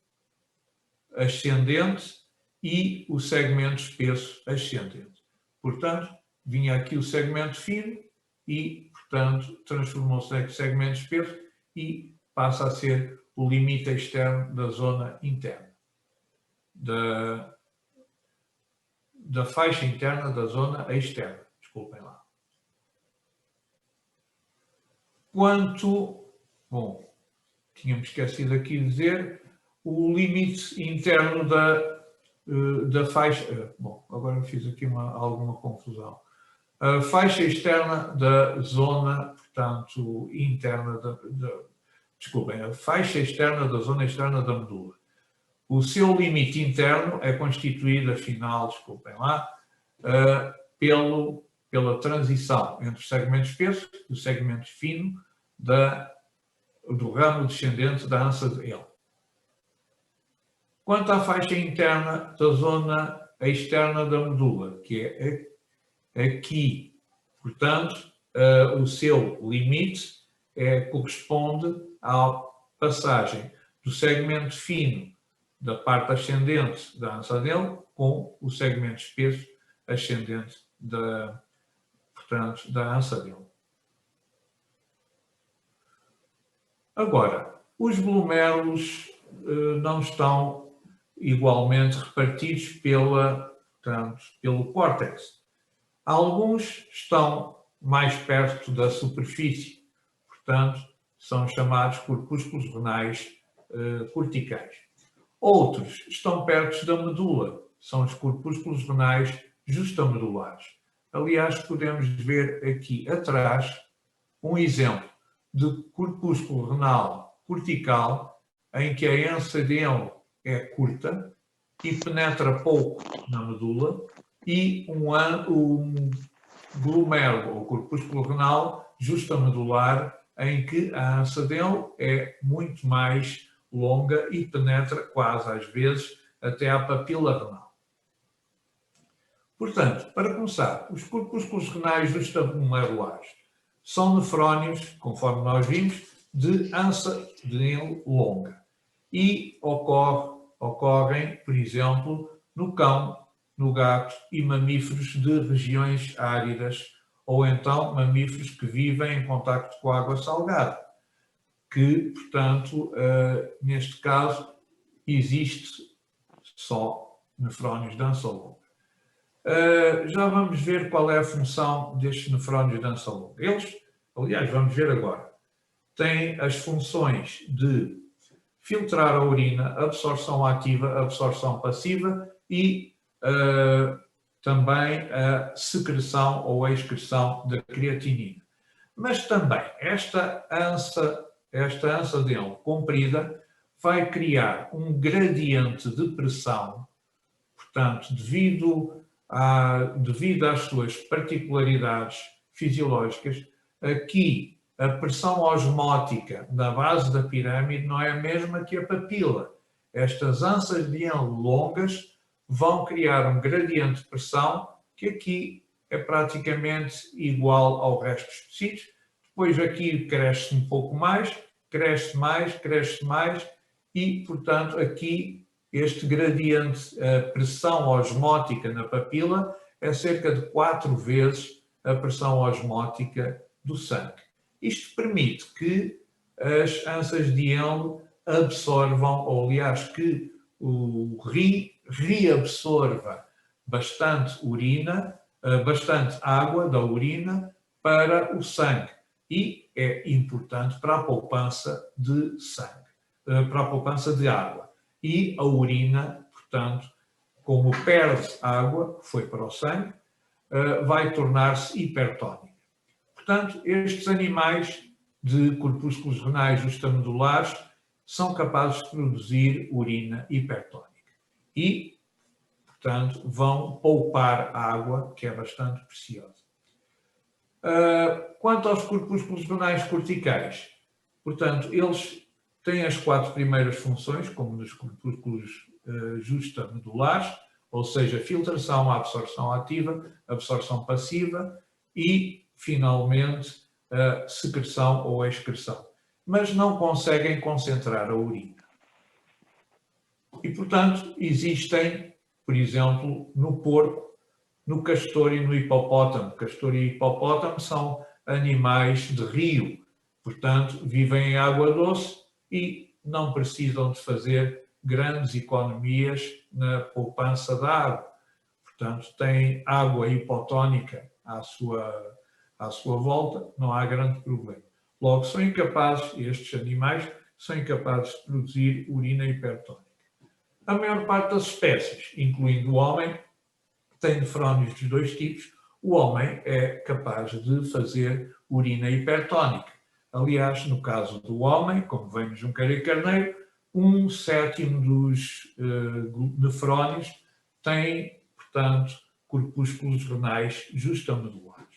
ascendente, e o segmento espesso, ascendente. Portanto, vinha aqui o segmento fino e, portanto, transformou-se em segmento espesso e passa a ser o limite externo da zona interna, da faixa interna da zona externa. Desculpem lá. Quanto, bom, tínhamos esquecido aqui de dizer, o limite interno da faixa, bom, agora fiz aqui alguma confusão. A faixa externa da zona, portanto, interna desculpem, a faixa externa da zona externa da medula. O seu limite interno é constituído, afinal, desculpem lá, pela transição entre o segmento espesso e o segmento fino do ramo descendente da ança de L. Quanto à faixa interna da zona externa da medula, que é aqui, portanto, o seu limite corresponde à passagem do segmento fino da parte ascendente da ança dele com o segmento espesso ascendente portanto, da ança dele. Agora, os glomérulos não estão igualmente repartidos pelo córtex. Alguns estão mais perto da superfície, portanto, são chamados corpúsculos renais corticais. Outros estão perto da medula, são os corpúsculos renais justamedulares. Aliás, podemos ver aqui atrás um exemplo de corpúsculo renal cortical em que a ança dele é curta e penetra pouco na medula, e um glomérulo ou corpúsculo renal justamedular em que a ança dele é muito mais longa e penetra quase às vezes até à papila renal. Portanto, para começar, os corpúsculos renais justamedulares são nefrónios, conforme nós vimos, de ança dele longa e ocorrem, por exemplo, no cão, no gato e mamíferos de regiões áridas, ou então mamíferos que vivem em contacto com água salgada, que, portanto, neste caso, existe só nefrónios de ança longa. Já vamos ver qual é a função destes nefrónios de ança longa. Eles, aliás, vamos ver agora, têm as funções de filtrar a urina, absorção ativa, absorção passiva e também a secreção ou a excreção da creatinina. Mas também esta ança dele comprida vai criar um gradiente de pressão, portanto, devido às suas particularidades fisiológicas. Aqui a pressão osmótica na base da pirâmide não é a mesma que a papila. Estas anças de Henle longas vão criar um gradiente de pressão que aqui é praticamente igual ao resto dos tecidos. Depois aqui cresce um pouco mais, cresce mais e, portanto, aqui este gradiente, a pressão osmótica na papila é cerca de 4 vezes a pressão osmótica do sangue. Isto permite que as anças de Henle absorvam, ou aliás, que o reabsorva bastante bastante água da urina para o sangue. E é importante para a poupança de sangue, para a poupança de água. E a urina, portanto, como perde água, foi para o sangue, vai tornar-se hipertónica. Portanto, estes animais de corpúsculos renais justamedulares são capazes de produzir urina hipertónica e, portanto, vão poupar água, que é bastante preciosa. Quanto aos corpúsculos renais corticais, portanto, eles têm as 4 primeiras funções, como nos corpúsculos justamedulares, ou seja, filtração, absorção ativa, absorção passiva e, finalmente, a secreção ou a excreção. Mas não conseguem concentrar a urina. E, portanto, existem, por exemplo, no porco, no castor e no hipopótamo. Castor e hipopótamo são animais de rio, portanto, vivem em água doce e não precisam de fazer grandes economias na poupança da água. Portanto, têm água hipotónica à sua volta, não há grande problema. Logo, são incapazes, estes animais, são incapazes de produzir urina hipertónica. A maior parte das espécies, incluindo o homem, tem nefrónios dos 2 tipos. O homem é capaz de fazer urina hipertónica. Aliás, no caso do homem, como vem no Junqueira e Carneiro, 1/7 dos nefrónios tem, portanto, corpúsculos renais justamedulares.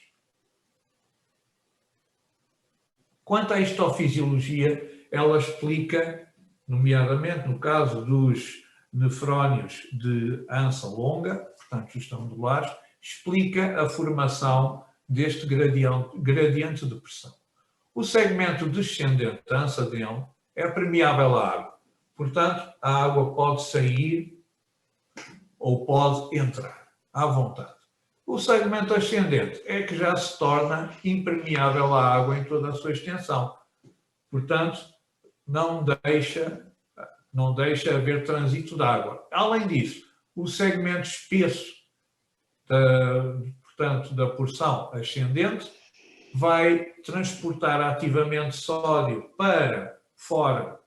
Quanto à histofisiologia, ela explica, nomeadamente no caso dos nefrónios de ansa longa, portanto, justamedulares, explica a formação deste gradiente de pressão. O segmento descendente da ansa dele é permeável à água. Portanto, a água pode sair ou pode entrar, à vontade. O segmento ascendente é que já se torna impermeável à água em toda a sua extensão. Portanto, não deixa haver trânsito de água. Além disso, o segmento espesso da porção ascendente vai transportar ativamente sódio para fora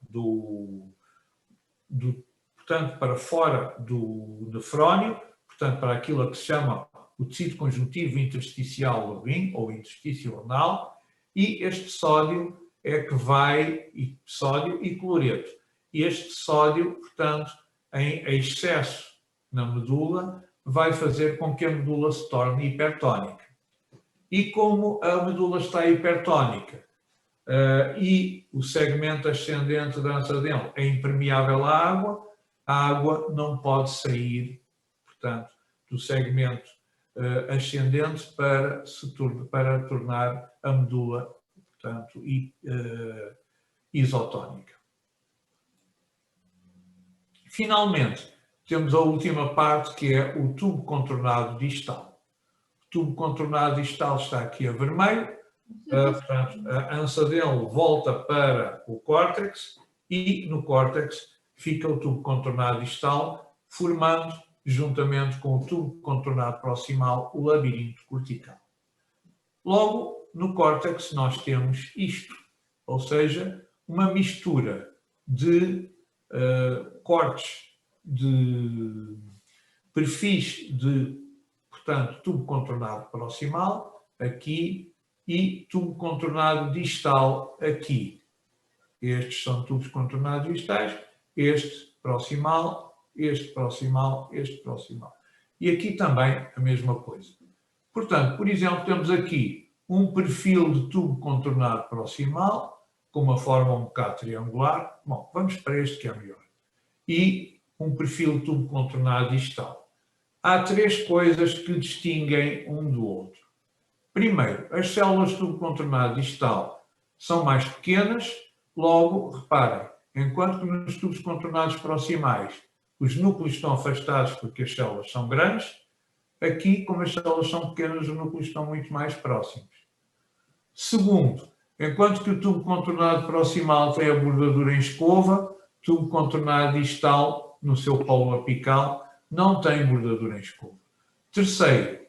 para fora do nefrónio, portanto, para aquilo que se chama o tecido conjuntivo intersticial do rim, ou interstício renal, e este sódio é que vai, sódio e cloreto. Este sódio, portanto, em excesso na medula, vai fazer com que a medula se torne hipertónica. E como a medula está hipertónica e o segmento ascendente da ansa dele é impermeável à água, a água não pode sair, portanto, do segmento ascendente para tornar a medula, portanto, isotónica. Finalmente, temos a última parte, que é o tubo contornado distal. O tubo contornado distal está aqui a vermelho, portanto, a ansa dele volta para o córtex e no córtex fica o tubo contornado distal, formando, juntamente com o tubo contornado proximal, o labirinto cortical. Logo, no córtex nós temos isto, ou seja, uma mistura de cortes de perfis de, portanto, tubo contornado proximal, aqui, e tubo contornado distal, aqui. Estes são tubos contornados distais, este proximal, este proximal, este proximal. E aqui também a mesma coisa. Portanto, por exemplo, temos aqui um perfil de tubo contornado proximal, com uma forma um bocado triangular. Bom, vamos para este que é melhor. E um perfil de tubo contornado distal. Há 3 coisas que distinguem um do outro. Primeiro, as células de tubo contornado distal são mais pequenas, logo, reparem, enquanto que nos tubos contornados proximais os núcleos estão afastados porque as células são grandes, aqui, como as células são pequenas, os núcleos estão muito mais próximos. Segundo, enquanto que o tubo contornado proximal tem a bordadura em escova, o tubo contornado distal, no seu polo apical, não tem bordadura em escova. Terceiro,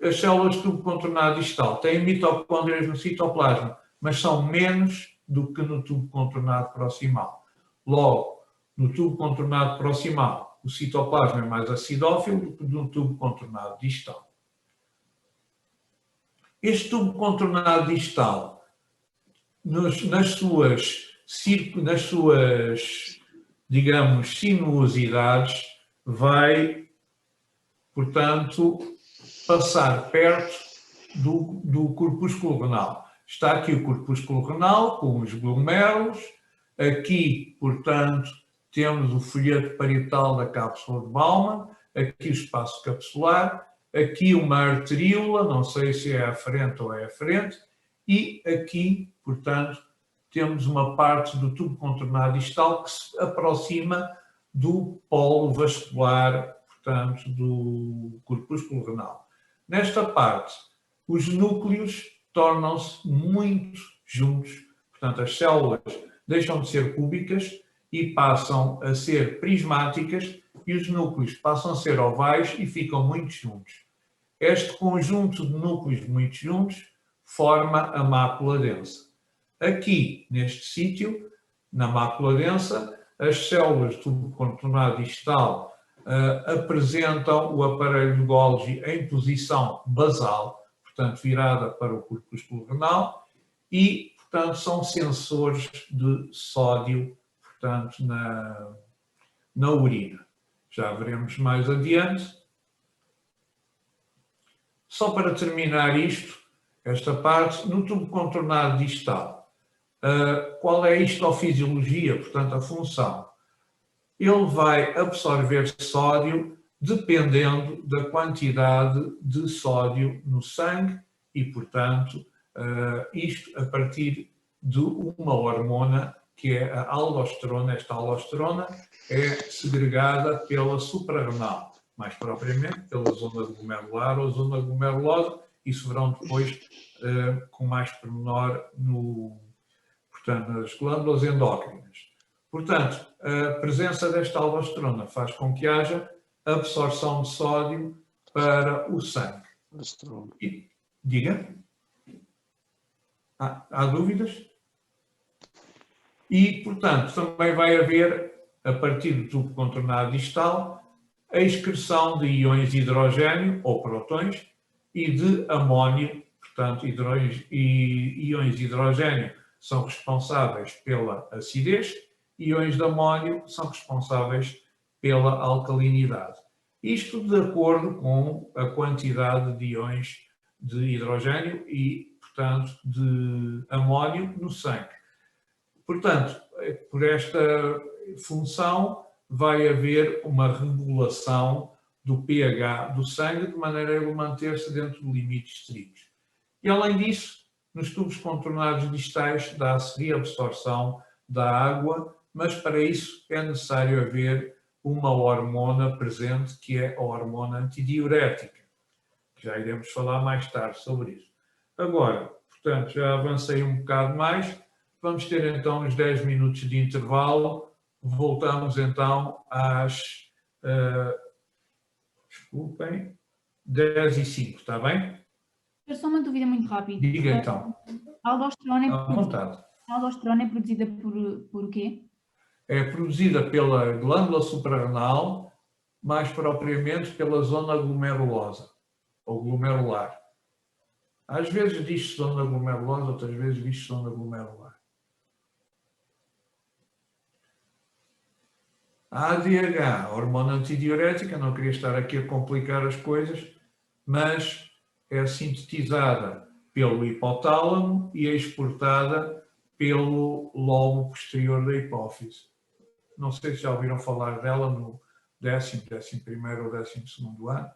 as células de tubo contornado distal têm mitocôndrias no citoplasma, mas são menos do que no tubo contornado proximal. Logo, no tubo contornado proximal, o citoplasma é mais acidófilo do que no tubo contornado distal. Este tubo contornado distal, nas suas, digamos, sinuosidades, vai, portanto, passar perto do corpúsculo renal. Está aqui o corpúsculo renal com os glomérulos. Aqui, portanto, temos o folheto parietal da cápsula de Bowman. Aqui o espaço capsular. Aqui uma arteríola, não sei se é aferente ou é aferente. E aqui, portanto, temos uma parte do tubo contornado distal que se aproxima do polo vascular, portanto, do corpúsculo renal. Nesta parte, os núcleos tornam-se muito juntos, portanto, as células deixam de ser cúbicas e passam a ser prismáticas e os núcleos passam a ser ovais e ficam muito juntos. Este conjunto de núcleos muito juntos forma a mácula densa. Aqui, neste sítio, na mácula densa, as células do tubo contornado distal apresentam o aparelho de Golgi em posição basal, portanto, virada para o corpúsculo renal, e, portanto, são sensores de sódio, portanto, na urina. Já veremos mais adiante. Só para terminar isto, esta parte, no tubo contornado distal, qual é a histofisiologia, portanto, a função? Ele vai absorver sódio dependendo da quantidade de sódio no sangue e, portanto, isto a partir de uma hormona que é a aldosterona. Esta aldosterona é segregada pela suprarrenal, mais propriamente pela zona glomerular ou zona glomerulosa. Isso verão depois com mais pormenor portanto, nas glândulas endócrinas. Portanto, a presença desta aldosterona faz com que haja absorção de sódio para o sangue. Diga? Há dúvidas? E, portanto, também vai haver, a partir do tubo contornado distal, a excreção de íons de hidrogênio, ou prótons, e de amónio, portanto, íons de hidrogênio são responsáveis pela acidez, íons de amónio são responsáveis pela alcalinidade. Isto de acordo com a quantidade de íons de hidrogênio e, portanto, de amónio no sangue. Portanto, por esta função vai haver uma regulação do pH do sangue de maneira a ele manter-se dentro de limites estritos. E, além disso, nos tubos contornados distais dá-se reabsorção da água, mas para isso é necessário haver uma hormona presente, que é a hormona antidiurética. Já iremos falar mais tarde sobre isso. Agora, portanto, já avancei um bocado mais. Vamos ter então uns 10 minutos de intervalo. Voltamos então às, desculpem, 10h05, está bem? Só uma dúvida muito rápida. Diga então. A aldosterona À vontade. é produzida por o quê? É produzida pela glândula suprarrenal, mais propriamente pela zona glomerulosa, ou glomerular. Às vezes diz-se zona glomerulosa, outras vezes diz-se zona glomerular. A ADH, a hormona antidiurética, não queria estar aqui a complicar as coisas, mas é sintetizada pelo hipotálamo e é exportada pelo lobo posterior da hipófise. Não sei se já ouviram falar dela no 10º, 11º ou 12º ano.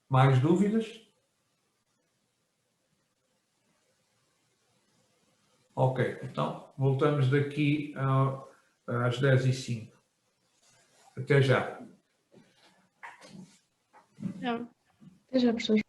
Mais dúvidas? Ok, então voltamos daqui às 10h05. Até já. Até já, professor.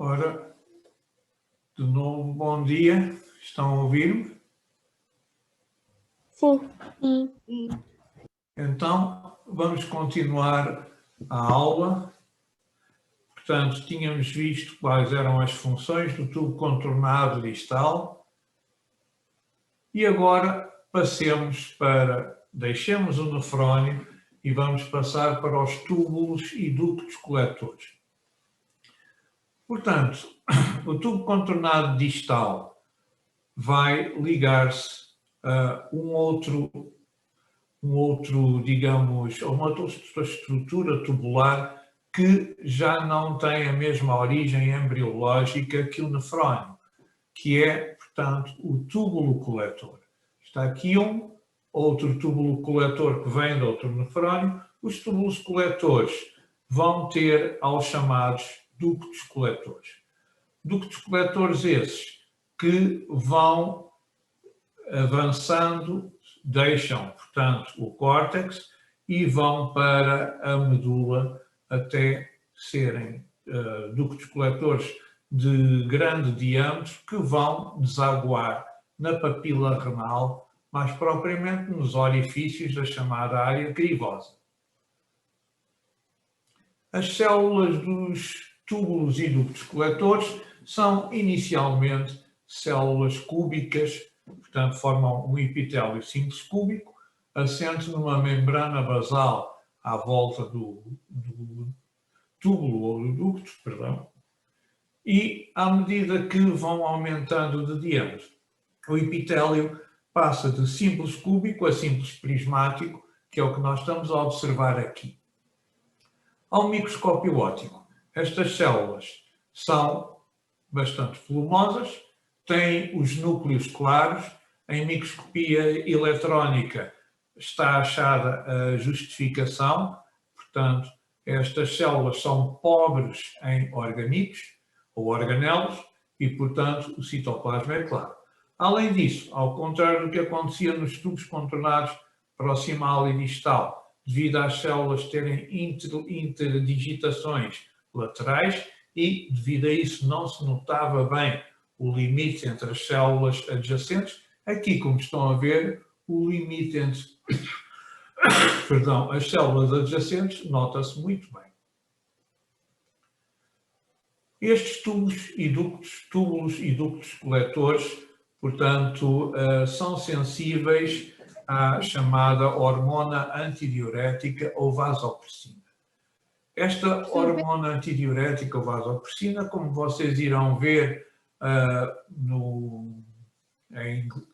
Ora, de novo, bom dia. Estão a ouvir-me? Sim. Então, vamos continuar a aula. Portanto, tínhamos visto quais eram as funções do tubo contornado distal. E agora deixemos o nefrónio e vamos passar para os túbulos e ductos coletores. Portanto, o tubo contornado distal vai ligar-se a um outro, digamos, a uma outra estrutura tubular que já não tem a mesma origem embriológica que o nefrónio, que é, portanto, o túbulo coletor. Está aqui outro túbulo coletor que vem de outro nefrónio. Os túbulos coletores vão ter aos chamados ductos coletores. Ductos coletores esses que vão avançando, deixam, portanto, o córtex e vão para a medula até serem ductos coletores de grande diâmetro que vão desaguar na papila renal, mais propriamente nos orifícios da chamada área crivosa. As células dos túbulos e ductos coletores são inicialmente células cúbicas, portanto formam um epitélio simples cúbico, assente numa membrana basal à volta do túbulo ou do ducto, e à medida que vão aumentando de diâmetro, o epitélio passa de simples cúbico a simples prismático, que é o que nós estamos a observar aqui. Ao microscópio óptico, estas células são bastante volumosas, têm os núcleos claros. Em microscopia eletrónica está achada a justificação, portanto, estas células são pobres em organídeos ou organelos e, portanto, o citoplasma é claro. Além disso, ao contrário do que acontecia nos tubos contornados proximal e distal, devido às células terem interdigitações laterais e, devido a isso, não se notava bem o limite entre as células adjacentes, aqui, como estão a ver, o limite entre as células adjacentes nota-se muito bem. Estes túbulos e ductos coletores, portanto, são sensíveis à chamada hormona antidiurética ou vasopressina. Esta hormona antidiurética ou vasopressina, como vocês irão ver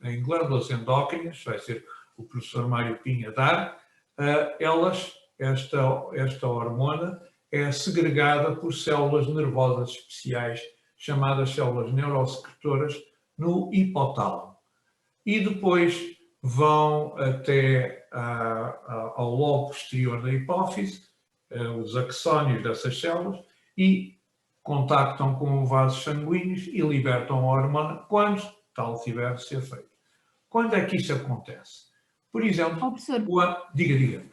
em glândulas endócrinas, vai ser o professor Mário Pinha dar, esta hormona é segregada por células nervosas especiais, chamadas células neurosecretoras, no hipotálamo. E depois vão até ao lobo posterior da hipófise, os axónios dessas células, e contactam com vasos sanguíneos e libertam a hormona quando tal tiver de ser feito. Quando é que isto acontece? Por exemplo, professor, diga.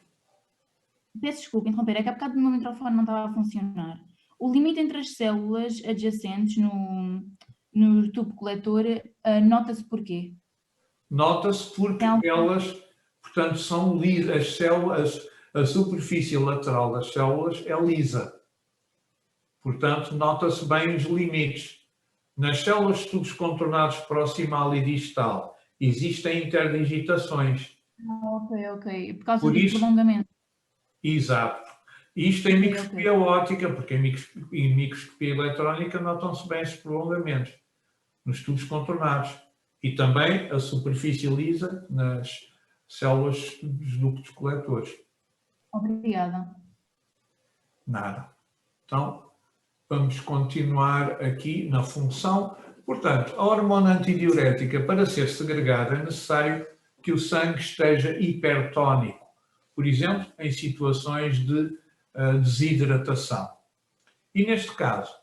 Peço desculpa interromper, é que há bocado o meu microfone não estava a funcionar. O limite entre as células adjacentes no tubo coletor nota-se porquê? Nota-se porque elas, portanto, são lisas. As células, a superfície lateral das células é lisa. Portanto, nota-se bem os limites. Nas células de tubos contornados proximal e distal existem interdigitações. Ok. Por causa Por do isso, prolongamento. exato. Isto em Ok. microscopia óptica, porque em microscopia eletrónica notam-se bem esses prolongamentos nos tubos contornados. E também a superfície lisa nas células dos ductos coletores. Obrigada. Nada. Então, vamos continuar aqui na função. Portanto, a hormona antidiurética, para ser segregada, é necessário que o sangue esteja hipertónico. Por exemplo, em situações de desidratação. E neste caso,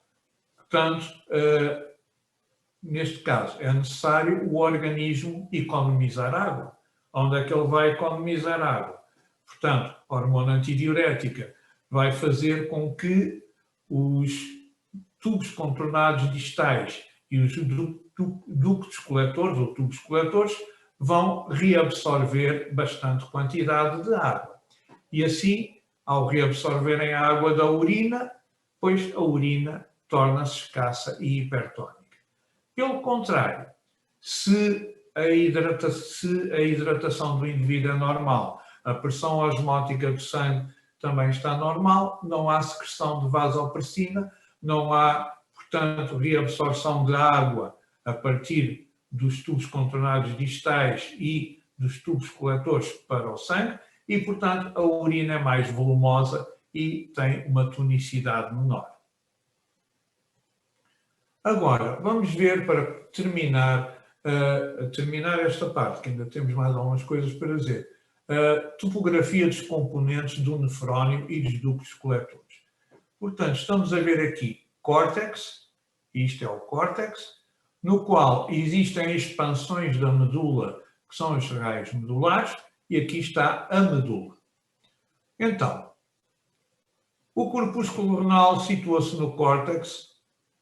portanto, é necessário o organismo economizar água. Onde é que ele vai economizar água? Portanto, a hormona antidiurética vai fazer com que os tubos contornados distais e os ductos coletores ou tubos coletores vão reabsorver bastante quantidade de água. E assim, ao reabsorverem a água da urina, pois a urina torna-se escassa e hipertónica. Pelo contrário, se a hidratação do indivíduo é normal, a pressão osmótica do sangue também está normal, não há secreção de vasopressina, não há, portanto, reabsorção de água a partir dos tubos contornados distais e dos tubos coletores para o sangue e, portanto, a urina é mais volumosa e tem uma tonicidade menor. Agora, vamos ver, para terminar esta parte, que ainda temos mais algumas coisas para dizer, a topografia dos componentes do nefrónio e dos ductos coletores. Portanto, estamos a ver aqui córtex, isto é o córtex, no qual existem expansões da medula, que são os raios medulares, e aqui está a medula. Então, o corpúsculo renal situa-se no córtex.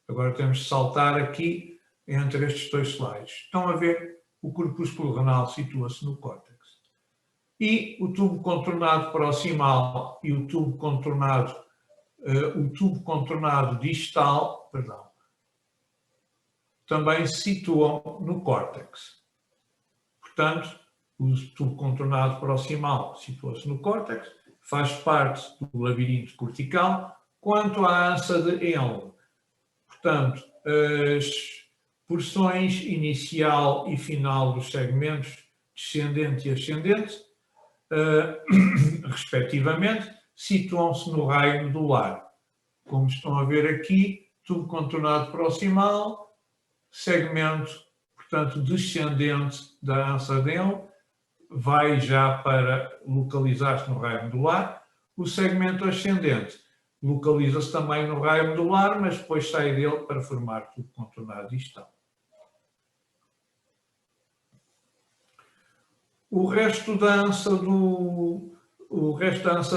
Agora temos de saltar aqui entre estes dois slides. Estão a ver? O corpúsculo renal situa-se no córtex. E o tubo contornado proximal e o tubo contornado distal, também se situam no córtex. Portanto, o tubo contornado proximal situa-se no córtex, faz parte do labirinto cortical, quanto à ansa de Henle. Portanto, as porções inicial e final dos segmentos descendente e ascendente, respectivamente, situam-se no raio medular. Como estão a ver aqui, tubo contornado proximal, segmento, portanto, descendente da ansa de Henle, vai já para localizar-se no raio medular. O segmento ascendente localiza-se também no raio medular, mas depois sai dele para formar tubo contornado distal. O resto da ansa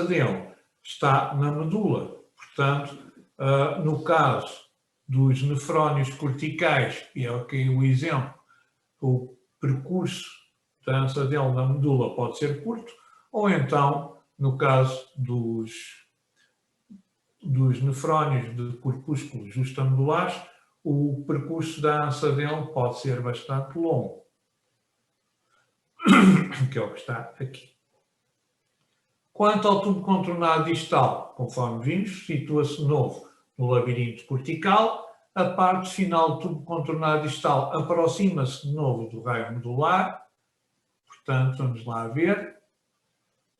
de Henle está na medula. Portanto, no caso dos nefrónios corticais, e é aqui o exemplo, o percurso da ansa de Henle na medula pode ser curto, ou então, no caso dos nefrónios de corpúsculos justamedulares, o percurso da ansa de Henle pode ser bastante longo, que é o que está aqui. Quanto ao tubo contornado distal, conforme vimos, situa-se de novo no labirinto cortical. A parte final do tubo contornado distal aproxima-se de novo do raio medular. Portanto, vamos lá ver.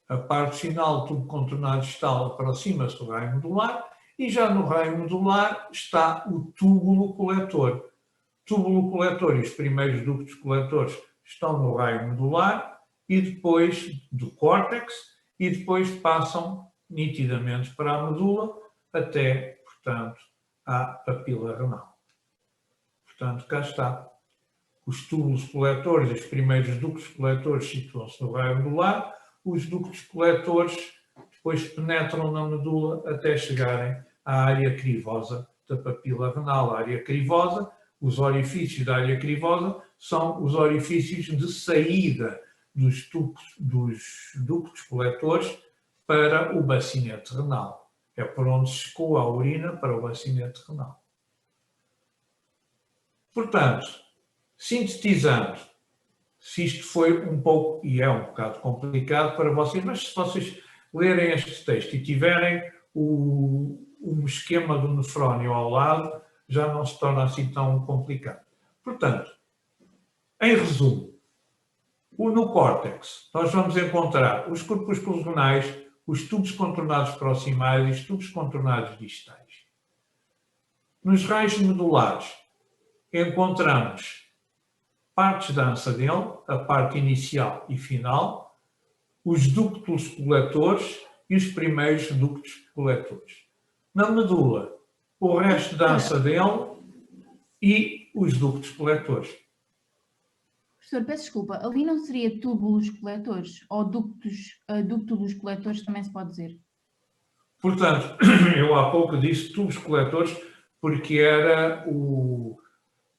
A parte final do tubo contornado distal aproxima-se do raio medular e já no raio medular está o túbulo coletor. O túbulo coletor e os primeiros ductos coletores estão no raio medular e depois do córtex e depois passam nitidamente para a medula até, portanto, à papila renal. Portanto, cá está. Os túbulos coletores e os primeiros ductos coletores situam-se no raio medular. Os ductos coletores depois penetram na medula até chegarem à área crivosa da papila renal. A área crivosa, os orifícios da área crivosa são os orifícios de saída dos ductos coletores para o bacinete renal. É por onde se escoa a urina para o bacinete renal. Portanto, sintetizando, se isto foi um pouco, e é um bocado complicado para vocês, mas se vocês lerem este texto e tiverem um esquema do nefrónio ao lado, já não se torna assim tão complicado. Portanto, em resumo, no córtex nós vamos encontrar os corpúsculos renais, os tubos contornados proximais e os tubos contornados distais. Nos raios medulares encontramos partes da ança dele, a parte inicial e final, os ductos coletores e os primeiros ductos coletores. Na medula, o resto da ança dele e os ductos coletores. Professor, peço desculpa, ali não seria túbulos coletores ou ductos coletores também se pode dizer? Portanto, eu há pouco disse tubos coletores porque era o...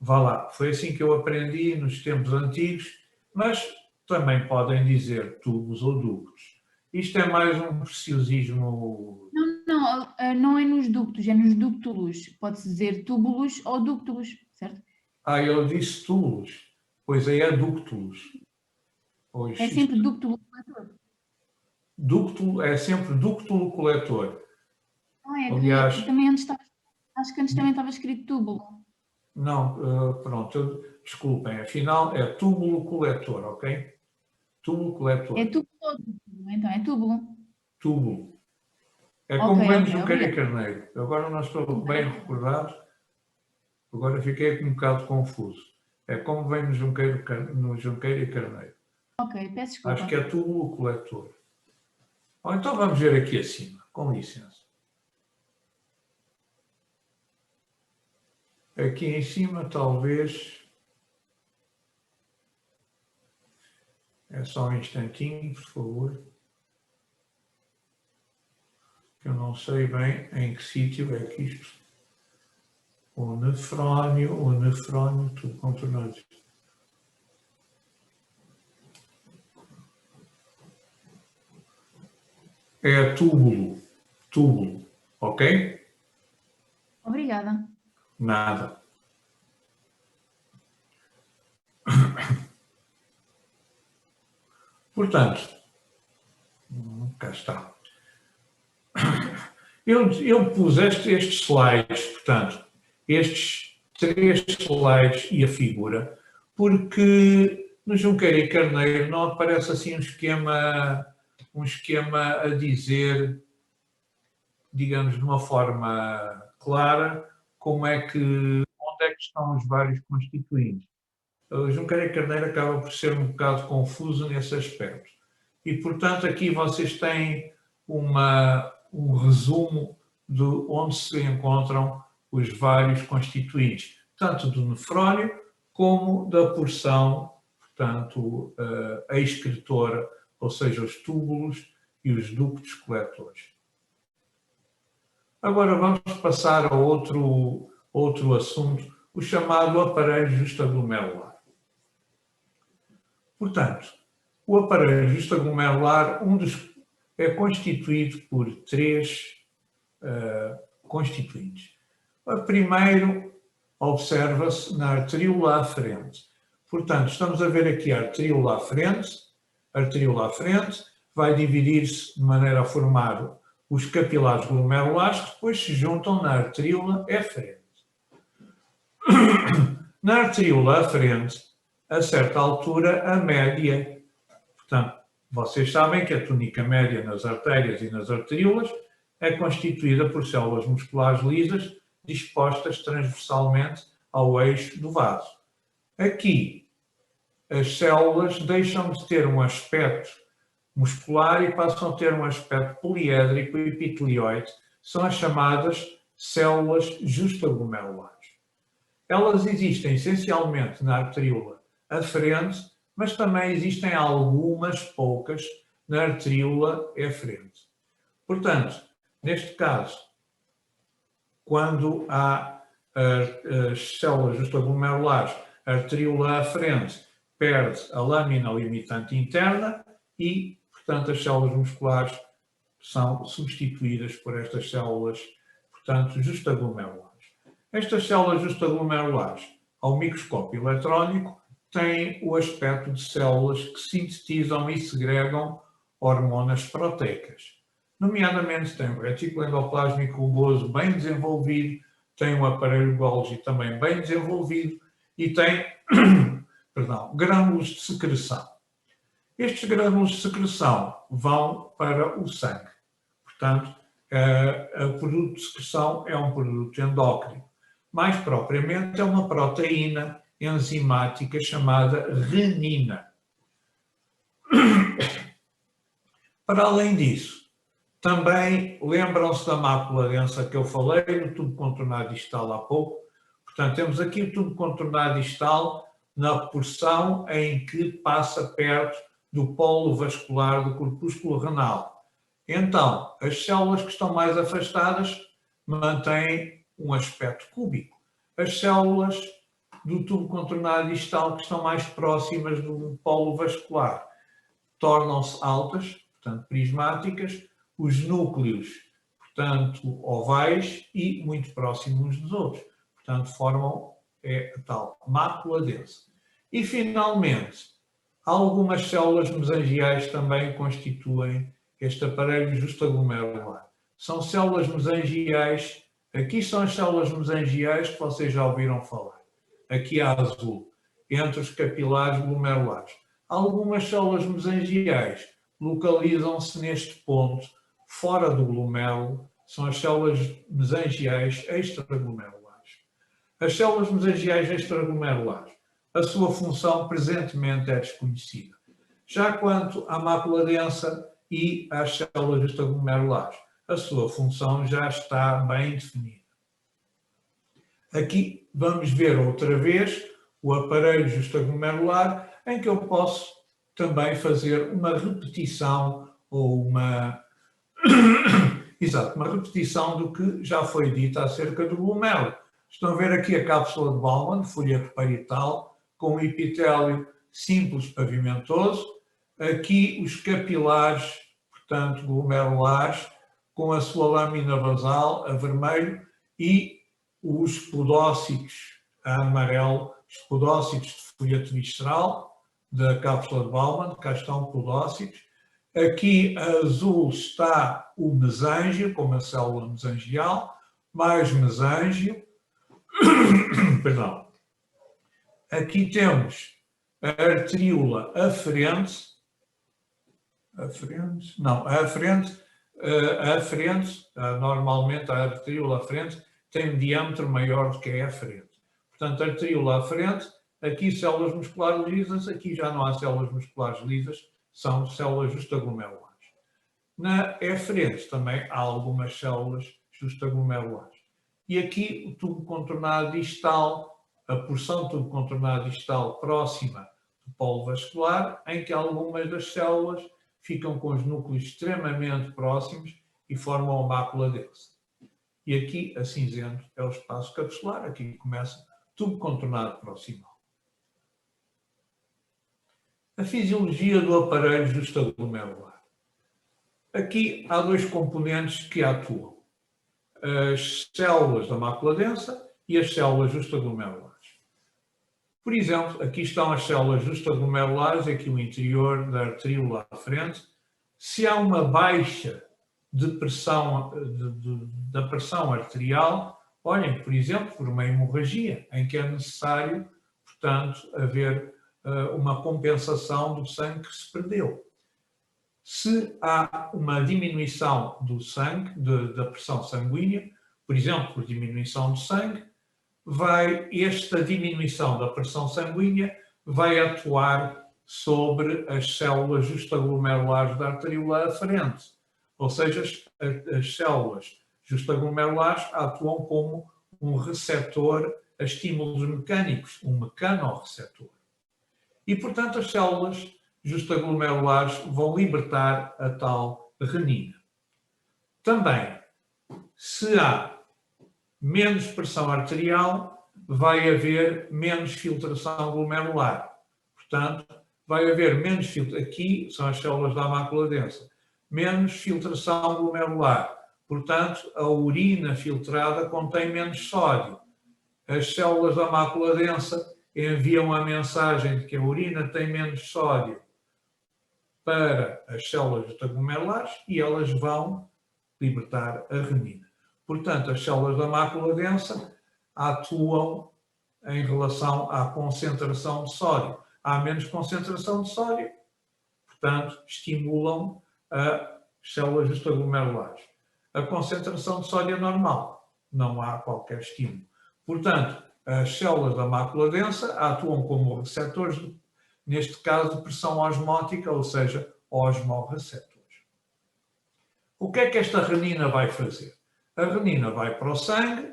Vá lá, foi assim que eu aprendi nos tempos antigos, mas também podem dizer tubos ou ductos. Isto é mais um preciosismo... Não é nos ductos, é nos ductulos. Pode-se dizer túbulos ou ductulos, certo? Eu disse túbulos, pois aí é ductulos. É sempre ductulo coletor. Ductulo é sempre ductulo coletor. Aliás, também acho que antes também estava escrito túbulo. Não, pronto, desculpem, afinal é túbulo coletor, ok? Túbulo coletor. É túbulo ou ductulo, então, é túbulo. Túbulo. É como vem no Junqueira obrigado. Carneiro. Agora não estou bem recordado, agora fiquei um bocado confuso. É como vem no Junqueira Carneiro. Ok, peço desculpa. Acho que é túbulo coletor. Ou então vamos ver aqui acima, com licença. Aqui em cima, talvez... É só um instantinho, por favor. Eu não sei bem em que sítio é que isto... O nefrónio, tudo contornado. É túbulo, ok? Obrigada. Nada. Portanto, cá está. Eu pus estes slides, portanto, estes 3 slides e a figura, porque no Junqueira e Carneiro não aparece assim um esquema a dizer, digamos, de uma forma clara, onde é que estão os vários constituintes. O Junqueira e Carneiro acaba por ser um bocado confuso nesse aspecto. E, portanto, aqui vocês têm um resumo de onde se encontram os vários constituintes, tanto do nefrónio como da porção, portanto, excretora, ou seja, os túbulos e os ductos coletores. Agora vamos passar a outro assunto, o chamado aparelho justaglomerular. Portanto, o aparelho justaglomerular é constituído por 3 constituintes. O primeiro observa-se na arteríola aferente. Portanto, estamos a ver aqui a arteríola aferente. A arteríola aferente vai dividir-se de maneira a formar os capilares glomerulares que depois se juntam na arteríola eferente. Na arteríola aferente, a certa altura, a média. Portanto, vocês sabem que a túnica média nas artérias e nas arteríolas é constituída por células musculares lisas dispostas transversalmente ao eixo do vaso. Aqui, as células deixam de ter um aspecto muscular e passam a ter um aspecto poliédrico e epitelioide. São as chamadas células justaglomerulares. Elas existem essencialmente na arteríola aferente, mas também existem algumas poucas na arteríola eferente. Portanto, neste caso, quando há as células justaglomerulares, a arteríola aferente perde a lâmina limitante interna e, portanto, as células musculares são substituídas por estas células, portanto, justaglomerulares. Estas células justaglomerulares ao microscópio eletrónico, têm o aspecto de células que sintetizam e segregam hormonas proteicas. Nomeadamente, tem um retículo endoplásmico rugoso bem desenvolvido, tem um aparelho Golgi também bem desenvolvido e tem grânulos de secreção. Estes grânulos de secreção vão para o sangue. Portanto, o produto de secreção é um produto endócrino. Mais propriamente, é uma proteína enzimática chamada renina. Para além disso, também lembram-se da mácula densa que eu falei, do tubo contornado distal há pouco. Portanto, temos aqui o tubo contornado distal na porção em que passa perto do polo vascular do corpúsculo renal. Então, as células que estão mais afastadas mantêm um aspecto cúbico. As células do tubo contornado distal que estão mais próximas do polo vascular tornam-se altas, portanto prismáticas, os núcleos, portanto ovais e muito próximos uns dos outros. Portanto, formam a tal mácula densa. E, finalmente, algumas células mesangiais também constituem este aparelho justaglomerular. São células mesangiais, aqui são as células mesangiais que vocês já ouviram falar. Aqui a azul, entre os capilares glomerulares. Algumas células mesangiais localizam-se neste ponto, fora do glomérulo, são as células mesangiais extraglomerares. As células mesangiais extraglomerares, a sua função presentemente é desconhecida. Já quanto à mácula densa e às células justaglomerulares, a sua função já está bem definida. Aqui vamos ver outra vez o aparelho justaglomerular, em que eu posso também fazer uma repetição ou uma repetição do que já foi dito acerca do glomérulo. Estão a ver aqui a cápsula de Bowman, folheto parietal, com um epitélio simples pavimentoso. Aqui os capilares, portanto, glomerulares, com a sua lâmina basal a vermelho e os podócitos a amarelo, os podócitos de folheto visceral da cápsula de Bowman, cá estão podócitos. Aqui a azul está o mesângio, como a célula mesangial, mais mesângio. Perdão. Aqui temos a arteríola aferente. Normalmente a arteríola aferente tem um diâmetro maior do que a aferente. Portanto, a arteríola aferente, aqui células musculares lisas, aqui já não há células musculares lisas, são células justaglomerulares. Na eferente também há algumas células justaglomerulares. E aqui o tubo contornado distal, a porção do tubo contornado distal próxima do polo vascular, em que algumas das células ficam com os núcleos extremamente próximos e formam a mácula densa. E aqui, a cinzento, é o espaço capsular, aqui começa o tubo contornado proximal. A fisiologia do aparelho justaglomerular. Aqui há dois componentes que atuam. As células da mácula densa e as células justaglomerulares. Por exemplo, aqui estão as células justaglomerulares, aqui o interior da arteríola aferente. Se há uma baixa de pressão, da pressão arterial, olhem, por exemplo, por uma hemorragia, em que é necessário, portanto, haver uma compensação do sangue que se perdeu. Se há uma diminuição do sangue, da pressão sanguínea, por exemplo, por diminuição de sangue, esta diminuição da pressão sanguínea vai atuar sobre as células justaglomerulares da arteríola aferente. Ou seja, as células justaglomerulares atuam como um receptor a estímulos mecânicos, um mecanorreceptor. E, portanto, as células justaglomerulares vão libertar a tal renina. Também, se há menos pressão arterial, vai haver menos filtração glomerular. Portanto, vai haver menos filtração. Aqui são as células da mácula densa. Menos filtração glomerular. Portanto, a urina filtrada contém menos sódio. as células da mácula densa enviam a mensagem de que a urina tem menos sódio para as células justaglomerares e elas vão libertar a renina. Portanto, as células da mácula densa atuam em relação à concentração de sódio. Há menos concentração de sódio, portanto, estimulam as células justaglomerares. A concentração de sódio é normal, não há qualquer estímulo. Portanto, as células da mácula densa atuam como receptores, neste caso, de pressão osmótica, ou seja, osmorreceptores. O que é que esta renina vai fazer? A renina vai para o sangue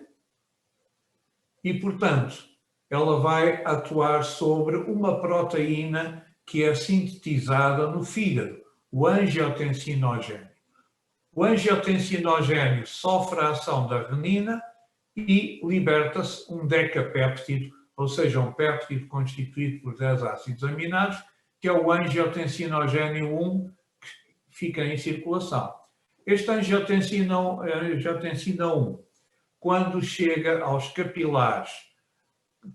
e, portanto, ela vai atuar sobre uma proteína que é sintetizada no fígado, o angiotensinogênio. O angiotensinogênio sofre a ação da renina e liberta-se um decapéptido, ou seja, um péptido constituído por 10 ácidos aminados, que é o angiotensinogênio 1, que fica em circulação. Este angiotensina 1, quando chega aos capilares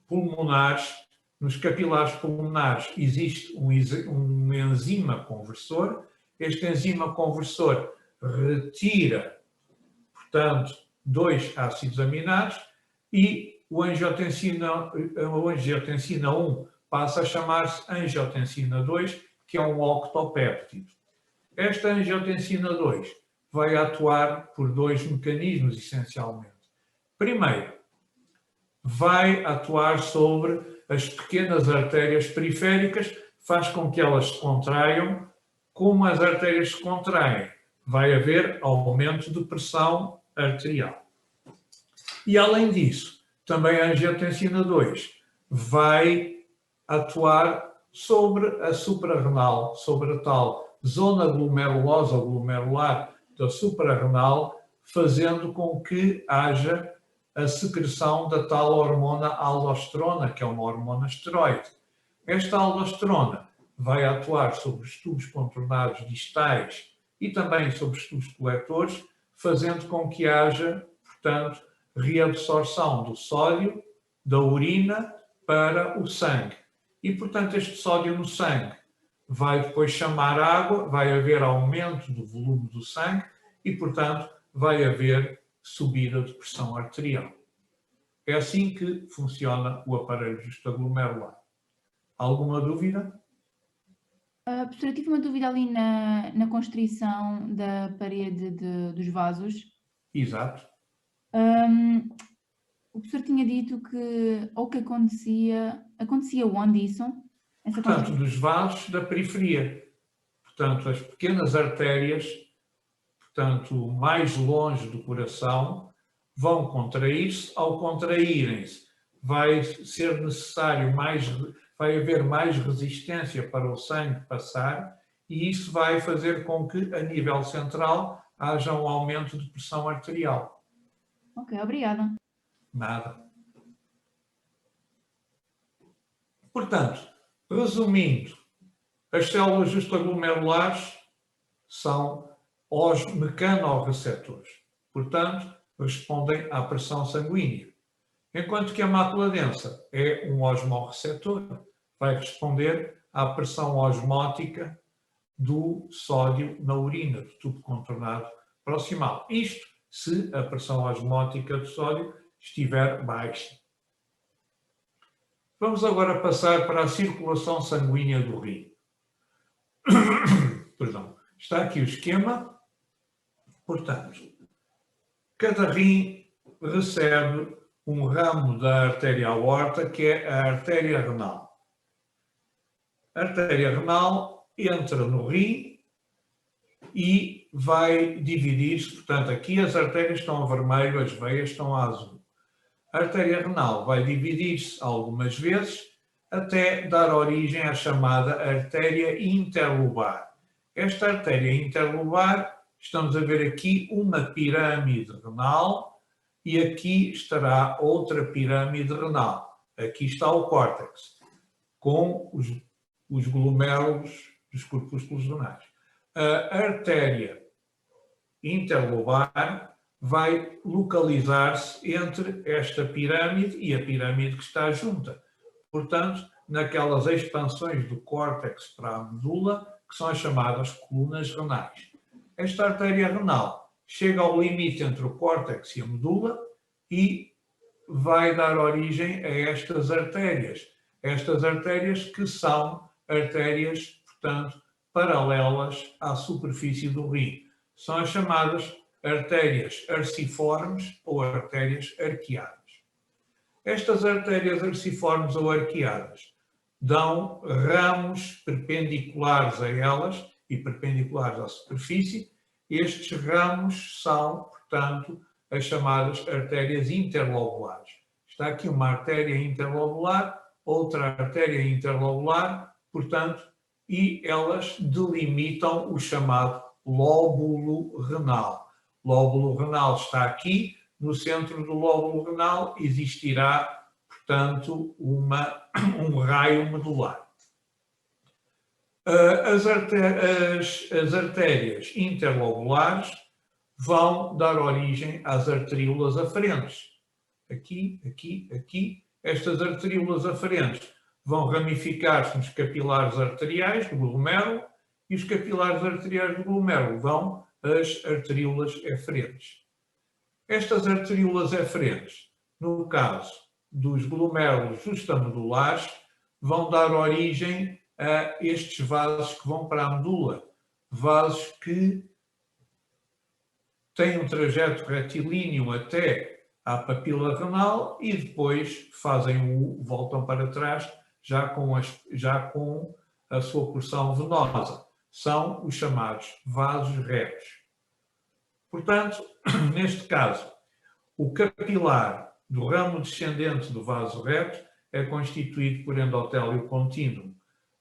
pulmonares, nos capilares pulmonares existe um enzima conversor. Este enzima conversor retira, portanto, 2 ácidos aminados e o angiotensina 1 passa a chamar-se angiotensina 2, que é um octopéptido. Esta angiotensina 2 vai atuar por 2 mecanismos, essencialmente. Primeiro, vai atuar sobre as pequenas artérias periféricas, faz com que elas se contraiam. Como as artérias se contraem, vai haver aumento de pressão arterial. E, além disso, também a angiotensina 2 vai atuar sobre a suprarrenal, sobre a tal zona glomerulosa ou glomerular da suprarrenal, fazendo com que haja a secreção da tal hormona aldosterona, que é uma hormona esteroide. Esta aldosterona vai atuar sobre os tubos contornados distais e também sobre os tubos coletores, fazendo com que haja, portanto, reabsorção do sódio da urina para o sangue. E, portanto, este sódio no sangue vai depois chamar água, vai haver aumento do volume do sangue e, portanto, vai haver subida de pressão arterial. É assim que funciona o aparelho justaglomerular. Alguma dúvida? Professora, tive uma dúvida ali na constrição da parede dos vasos. Exato. O professor tinha dito que acontecia onde isso? Portanto, dos vasos da periferia. Portanto, as pequenas artérias, portanto, mais longe do coração, vão contrair-se. Ao contraírem-se, vai ser necessário vai haver mais resistência para o sangue passar e isso vai fazer com que, a nível central, haja um aumento de pressão arterial. Ok, obrigada. Nada. Portanto, resumindo, as células justaglomerulares são os mecanorreceptores. Portanto, respondem à pressão sanguínea. Enquanto que a mácula densa é um osmorreceptor, vai responder à pressão osmótica do sódio na urina, do tubo contornado proximal. Isto se a pressão osmótica do sódio estiver baixa. Vamos agora passar para a circulação sanguínea do rim. Perdão. Está aqui o esquema. Portanto, cada rim recebe um ramo da artéria aorta, que é a artéria renal. A artéria renal entra no rim e vai dividir-se. Portanto, aqui as artérias estão a vermelho, as veias estão a azul. A artéria renal vai dividir-se algumas vezes até dar origem à chamada artéria interlobar. Esta artéria interlobar, estamos a ver aqui uma pirâmide renal e aqui estará outra pirâmide renal. Aqui está o córtex, com os glomérulos dos corpúsculos renais. A artéria interlobar vai localizar-se entre esta pirâmide e a pirâmide que está junta. Portanto, naquelas expansões do córtex para a medula, que são as chamadas colunas renais. Esta artéria renal chega ao limite entre o córtex e a medula e vai dar origem a estas artérias. Estas artérias que são artérias, portanto, paralelas à superfície do rim. São as chamadas artérias arciformes ou artérias arqueadas. Estas artérias arciformes ou arqueadas dão ramos perpendiculares a elas e perpendiculares à superfície. Estes ramos são, portanto, as chamadas artérias interlobulares. Está aqui uma artéria interlobular, outra artéria interlobular, portanto, e elas delimitam o chamado lóbulo renal. O lóbulo renal está aqui, no centro do lóbulo renal existirá, portanto, um raio medular. As artérias interlobulares vão dar origem às arteríolas aferentes. Aqui, aqui, aqui. Estas arteríolas aferentes vão ramificar-se nos capilares arteriais do glomérulo e os capilares arteriais do glomérulo vão às arteríolas eferentes. Estas arteríolas eferentes, no caso dos glomérulos justamedulares, vão dar origem a estes vasos que vão para a medula. Vasos que têm um trajeto retilíneo até à papila renal e depois voltam para trás já com a sua porção venosa. São os chamados vasos retos. Portanto, neste caso, o capilar do ramo descendente do vaso reto é constituído por endotélio contínuo.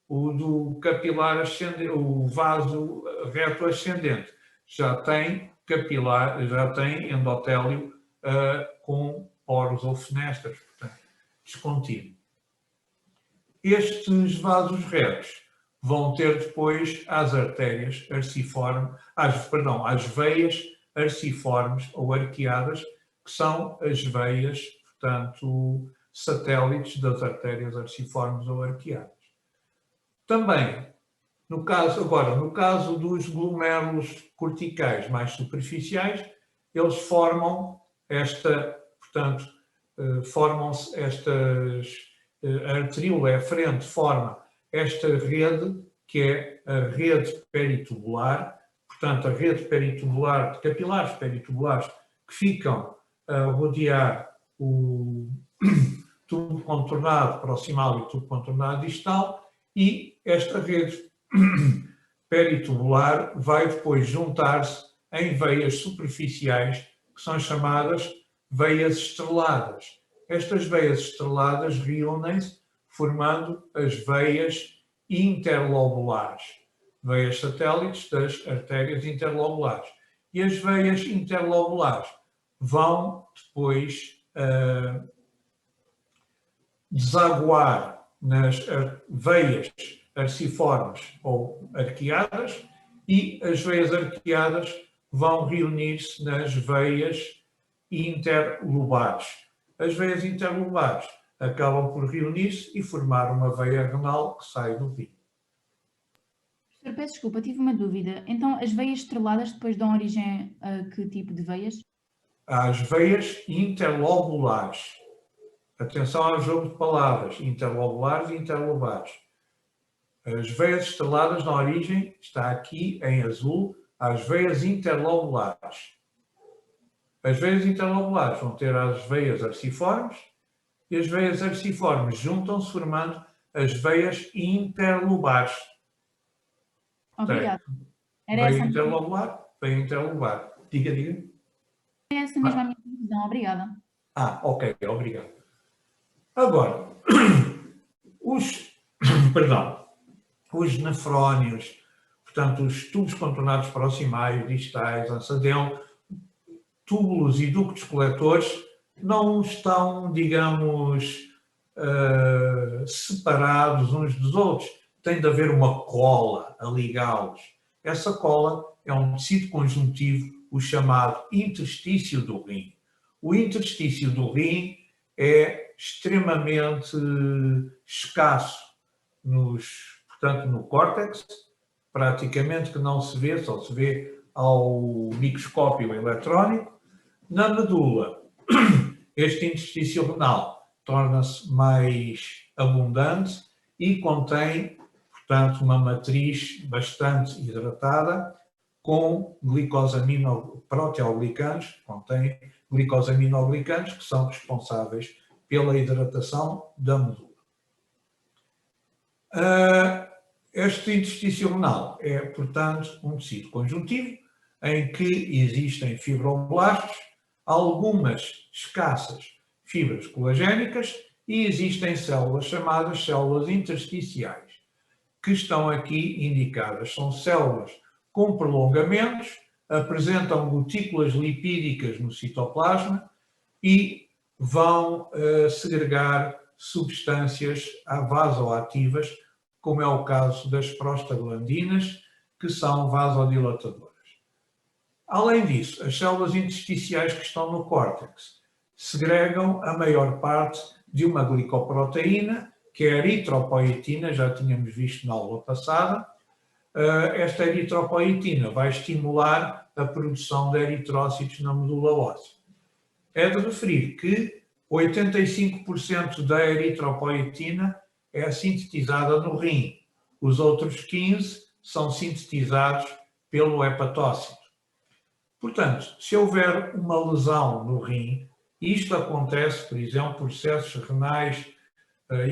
O do capilar ascendente, o vaso reto ascendente, já tem endotélio com poros ou fenestras, portanto, descontínuo. Estes vasos retos vão ter depois as artérias arciformes, as veias arciformes ou arqueadas, que são as veias, portanto, satélites das artérias arciformes ou arqueadas. Também, no caso dos glomérulos corticais mais superficiais, eles formam formam-se a arteríola eferente forma esta rede, que é a rede peritubular, portanto, a rede peritubular, de capilares peritubulares que ficam a rodear o tubo contornado proximal e o tubo contornado distal, e esta rede peritubular vai depois juntar-se em veias superficiais, que são chamadas veias estreladas. Estas veias estreladas reúnem-se formando as veias interlobulares, veias satélites das artérias interlobulares. E as veias interlobulares vão depois desaguar nas veias arciformes ou arqueadas, e as veias arqueadas vão reunir-se nas veias interlobares. As veias interlobares acabam por reunir-se e formar uma veia renal que sai do rim. Professor, peço desculpa, tive uma dúvida. Então, as veias estreladas depois dão origem a que tipo de veias? Às veias interlobulares. Atenção ao jogo de palavras, interlobulares e interlobares. As veias estreladas na origem, está aqui em azul, às veias interlobulares. As veias interlobulares vão ter as veias arciformes, e as veias arciformes juntam-se formando as veias interlobares. Obrigada. Era Veia essa interlobular, veia interlobular. Diga. essa mesma a minha visão. Obrigada. Ok, obrigado. Agora, os nefrónios, portanto, os tubos contornados proximais, distais, ansadão, túbulos e ductos coletores, não estão, digamos, separados uns dos outros. Tem de haver uma cola a ligá-los. Essa cola é um tecido conjuntivo o chamado interstício do rim. O interstício do rim é extremamente escasso portanto, no córtex, praticamente que não se vê, só se vê ao microscópio eletrónico. Na medula, este interstício renal torna-se mais abundante e contém, portanto, uma matriz bastante hidratada com proteoglicanos, contém glicosaminoglicanos que são responsáveis pela hidratação da medula. Este interstício renal é, portanto, um tecido conjuntivo em que existem fibroblastos, algumas escassas fibras colagénicas e existem células chamadas células intersticiais, que estão aqui indicadas. São células com prolongamentos, apresentam gotículas lipídicas no citoplasma e vão segregar substâncias vasoativas, como é o caso das prostaglandinas, que são vasodilatadoras. Além disso, as células intersticiais que estão no córtex segregam a maior parte de uma glicoproteína, que é a eritropoietina, já tínhamos visto na aula passada. Esta eritropoietina vai estimular a produção de eritrócitos na medula óssea. É de referir que 85% da eritropoietina é sintetizada no rim. Os outros 15% são sintetizados pelo hepatócito. Portanto, se houver uma lesão no rim, isto acontece, por exemplo, processos renais,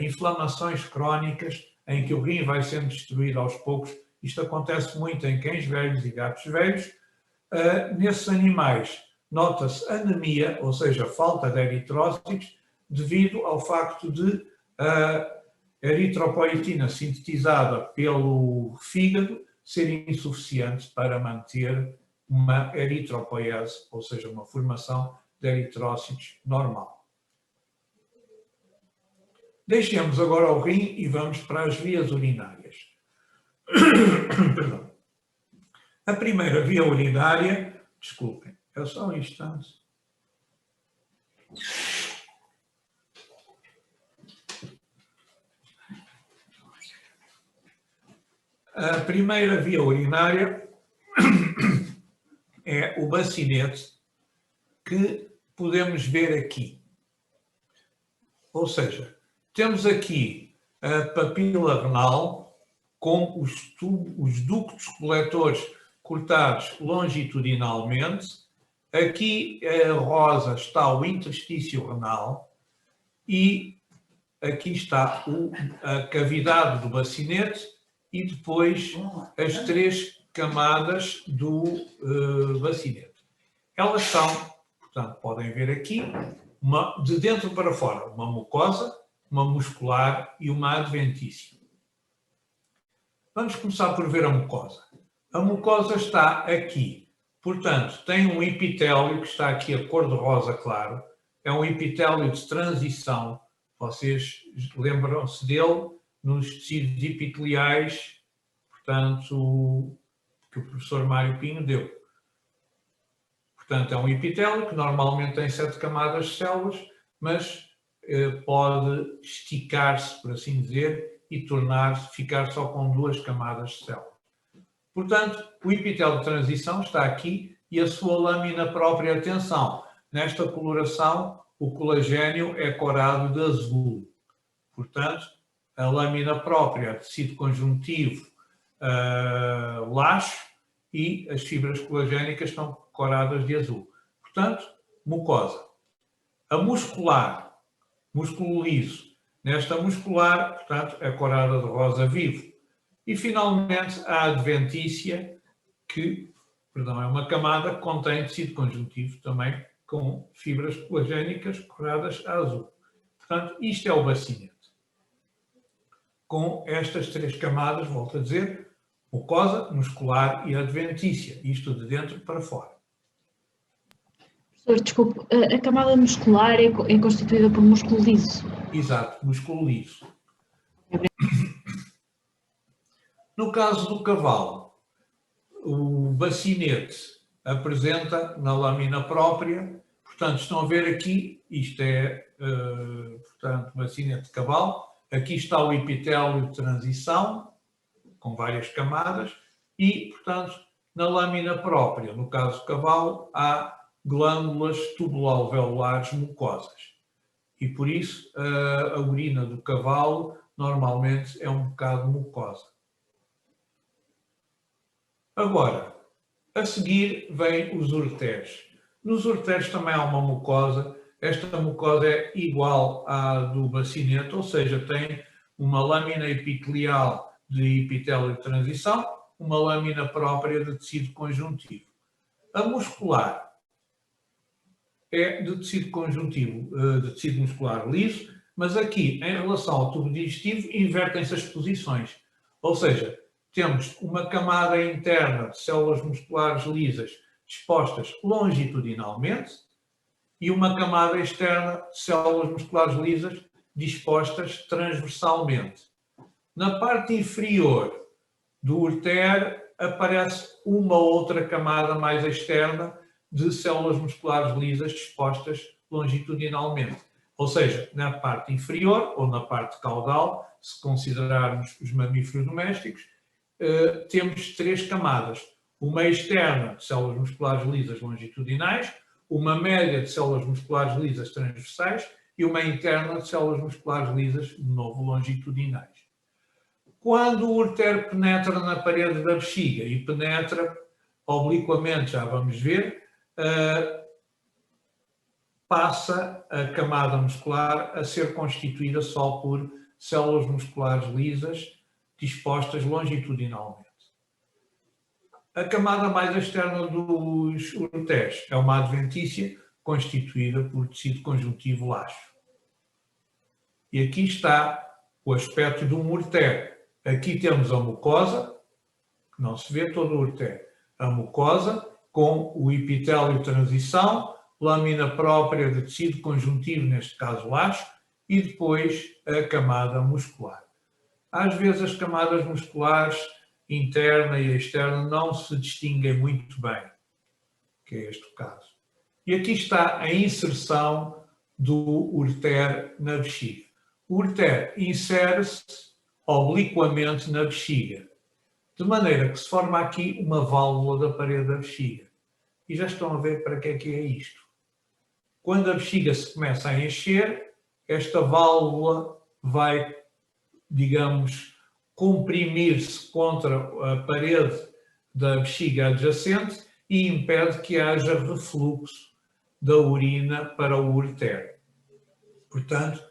inflamações crónicas, em que o rim vai sendo destruído aos poucos. Isto acontece muito em cães velhos e gatos velhos. Nesses animais, nota-se anemia, ou seja, falta de eritrócitos, devido ao facto de a eritropoietina sintetizada pelo fígado ser insuficiente para manter uma eritropoiese, ou seja, uma formação de eritrócitos normal. Deixemos agora o rim e vamos para as vias urinárias. Perdão. A primeira via urinária, desculpem, é só um instante. A primeira via urinária é o bacinete, que podemos ver aqui. Ou seja, temos aqui a papila renal com os ductos coletores cortados longitudinalmente. Aqui a rosa está o interstício renal e aqui está a cavidade do bacinete e depois as 3 camadas do bacinete. Elas são, portanto, podem ver aqui, de dentro para fora, uma mucosa, uma muscular e uma adventícia. Vamos começar por ver a mucosa. A mucosa está aqui, portanto, tem um epitélio que está aqui a cor de rosa claro, é um epitélio de transição, vocês lembram-se dele nos tecidos epiteliais, portanto, que o professor Mário Pinho deu. Portanto, é um epitélio que normalmente tem 7 camadas de células, mas pode esticar-se, por assim dizer, e ficar só com 2 camadas de células. Portanto, o epitélio de transição está aqui e a sua lâmina própria, atenção, nesta coloração o colagênio é corado de azul. Portanto, a lâmina própria, tecido conjuntivo laxo e as fibras colagénicas estão coradas de azul. Portanto, mucosa. A muscular, músculo liso. Nesta muscular, portanto, é corada de rosa vivo. E, finalmente, a adventícia, que, perdão, é uma camada que contém tecido conjuntivo também com fibras colagénicas coradas a azul. Portanto, isto é o bacinete. Com estas 3 camadas, volto a dizer, mucosa, muscular e adventícia. Isto de dentro para fora. Professor, desculpe, a camada muscular é constituída por músculo liso? Exato, músculo liso. No caso do cavalo, o bacinete apresenta na lâmina própria. Portanto, estão a ver aqui, isto é, portanto, bacinete de cavalo. Aqui está o epitélio de transição, com várias camadas, e, portanto, na lâmina própria, no caso do cavalo, há glândulas tubuloalveolares mucosas. E, por isso, a urina do cavalo, normalmente, é um bocado mucosa. Agora, a seguir, vêm os ureteres. Nos ureteres também há uma mucosa. Esta mucosa é igual à do bacinete, ou seja, tem uma lâmina epitelial de epitélio de transição, uma lâmina própria de tecido conjuntivo. A muscular é de tecido conjuntivo, de tecido muscular liso, mas aqui, em relação ao tubo digestivo, invertem-se as posições. Ou seja, temos uma camada interna de células musculares lisas dispostas longitudinalmente e uma camada externa de células musculares lisas dispostas transversalmente. Na parte inferior do ureter aparece uma outra camada mais externa de células musculares lisas dispostas longitudinalmente. Ou seja, na parte inferior ou na parte caudal, se considerarmos os mamíferos domésticos, temos 3 camadas. Uma externa de células musculares lisas longitudinais, uma média de células musculares lisas transversais e uma interna de células musculares lisas, de novo, longitudinais. Quando o ureter penetra na parede da bexiga e penetra obliquamente, já vamos ver, passa a camada muscular a ser constituída só por células musculares lisas dispostas longitudinalmente. A camada mais externa dos ureteres é uma adventícia constituída por tecido conjuntivo laxo. E aqui está o aspecto de um ureter. Aqui temos a mucosa, que não se vê todo o ureter. A mucosa com o epitélio de transição, lâmina própria de tecido conjuntivo, neste caso laxo, e depois a camada muscular. Às vezes as camadas musculares interna e externa não se distinguem muito bem, que é este o caso. E aqui está a inserção do ureter na bexiga. O ureter insere-se obliquamente na bexiga, de maneira que se forma aqui uma válvula da parede da bexiga. E já estão a ver para que é isto. Quando a bexiga se começa a encher, esta válvula vai, digamos, comprimir-se contra a parede da bexiga adjacente e impede que haja refluxo da urina para o ureter. Portanto,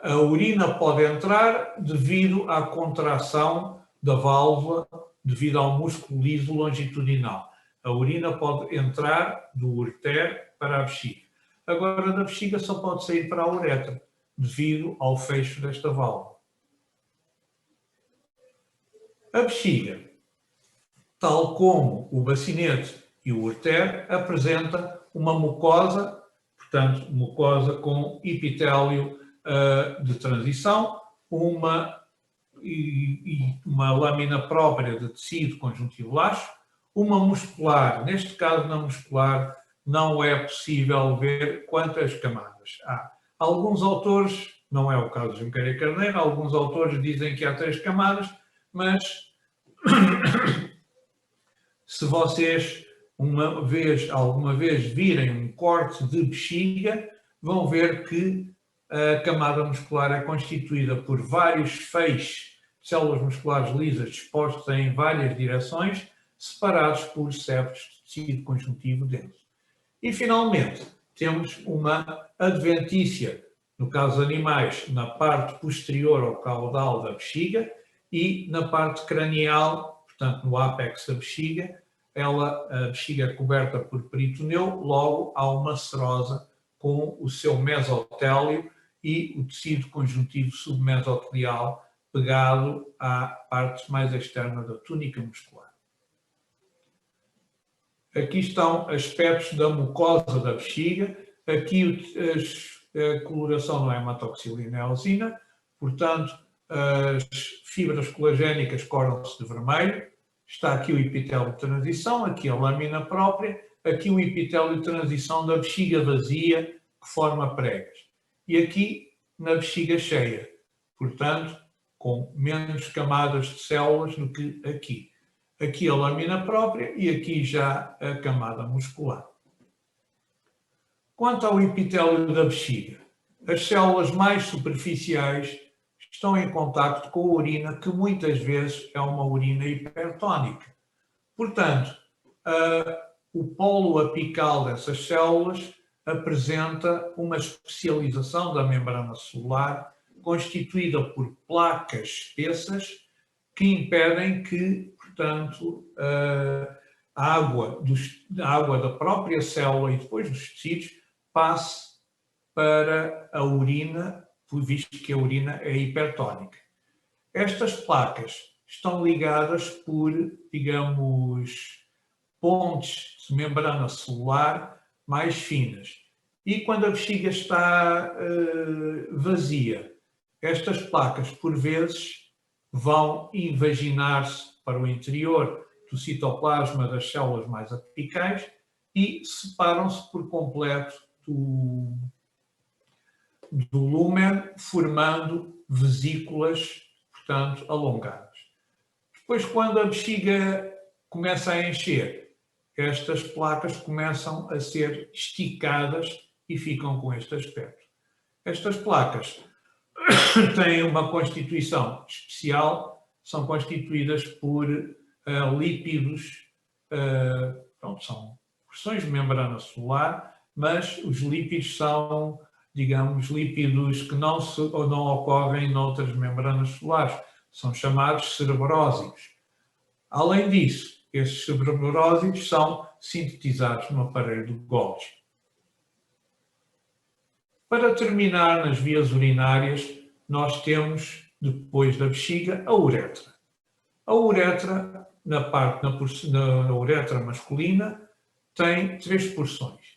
a urina pode entrar devido à contração da válvula, devido ao músculo liso longitudinal. A urina pode entrar do ureter para a bexiga. Agora, da bexiga só pode sair para a uretra, devido ao fecho desta válvula. A bexiga, tal como o bacinete e o ureter, apresenta uma mucosa, portanto, mucosa com epitélio de transição, uma lâmina própria de tecido conjuntivo laxo, uma muscular. Neste caso, na muscular, não é possível ver quantas camadas há. Alguns autores, não é o caso de Junqueira Carneiro, alguns autores dizem que há 3 camadas, mas se vocês alguma vez virem um corte de bexiga, vão ver que a camada muscular é constituída por vários feixes de células musculares lisas dispostos em várias direções, separados por septos de tecido conjuntivo denso. E, finalmente, temos uma adventícia, no caso dos animais, na parte posterior ao caudal da bexiga e na parte cranial, portanto, no ápex da bexiga, a bexiga é coberta por peritoneu, logo há uma serosa com o seu mesotélio e o tecido conjuntivo submesotelial pegado à parte mais externa da túnica muscular. Aqui estão aspectos da mucosa da bexiga. Aqui a coloração não é hematoxilina, é eosina. Portanto, as fibras colagénicas coram-se de vermelho. está aqui o epitélio de transição, aqui a lâmina própria, aqui o epitélio de transição da bexiga vazia, que forma pregas. E aqui na bexiga cheia, portanto, com menos camadas de células do que aqui. Aqui a lâmina própria e aqui já a camada muscular. Quanto ao epitélio da bexiga, as células mais superficiais estão em contacto com a urina, que muitas vezes é uma urina hipertónica. Portanto, o polo apical dessas células apresenta uma especialização da membrana celular constituída por placas espessas que impedem que, portanto, a água da própria célula e depois dos tecidos passe para a urina, visto que a urina é hipertónica. Estas placas estão ligadas por, digamos, pontes de membrana celular mais finas. E quando a bexiga está vazia, estas placas, por vezes, vão invaginar-se para o interior do citoplasma das células mais apicais e separam-se por completo do lúmen, formando vesículas, portanto, alongadas. Depois, quando a bexiga começa a encher, estas placas começam a ser esticadas e ficam com este aspecto. Estas placas têm uma constituição especial, são constituídas por lípidos, pronto, são porções de membrana celular, mas os lípidos são, digamos, lípidos que não ocorrem noutras membranas celulares, são chamados cerebrósidos. Além disso, esses cerebrósidos são sintetizados no aparelho de Golgi. Para terminar nas vias urinárias, nós temos, depois da bexiga, a uretra. A uretra, na uretra masculina, tem 3 porções.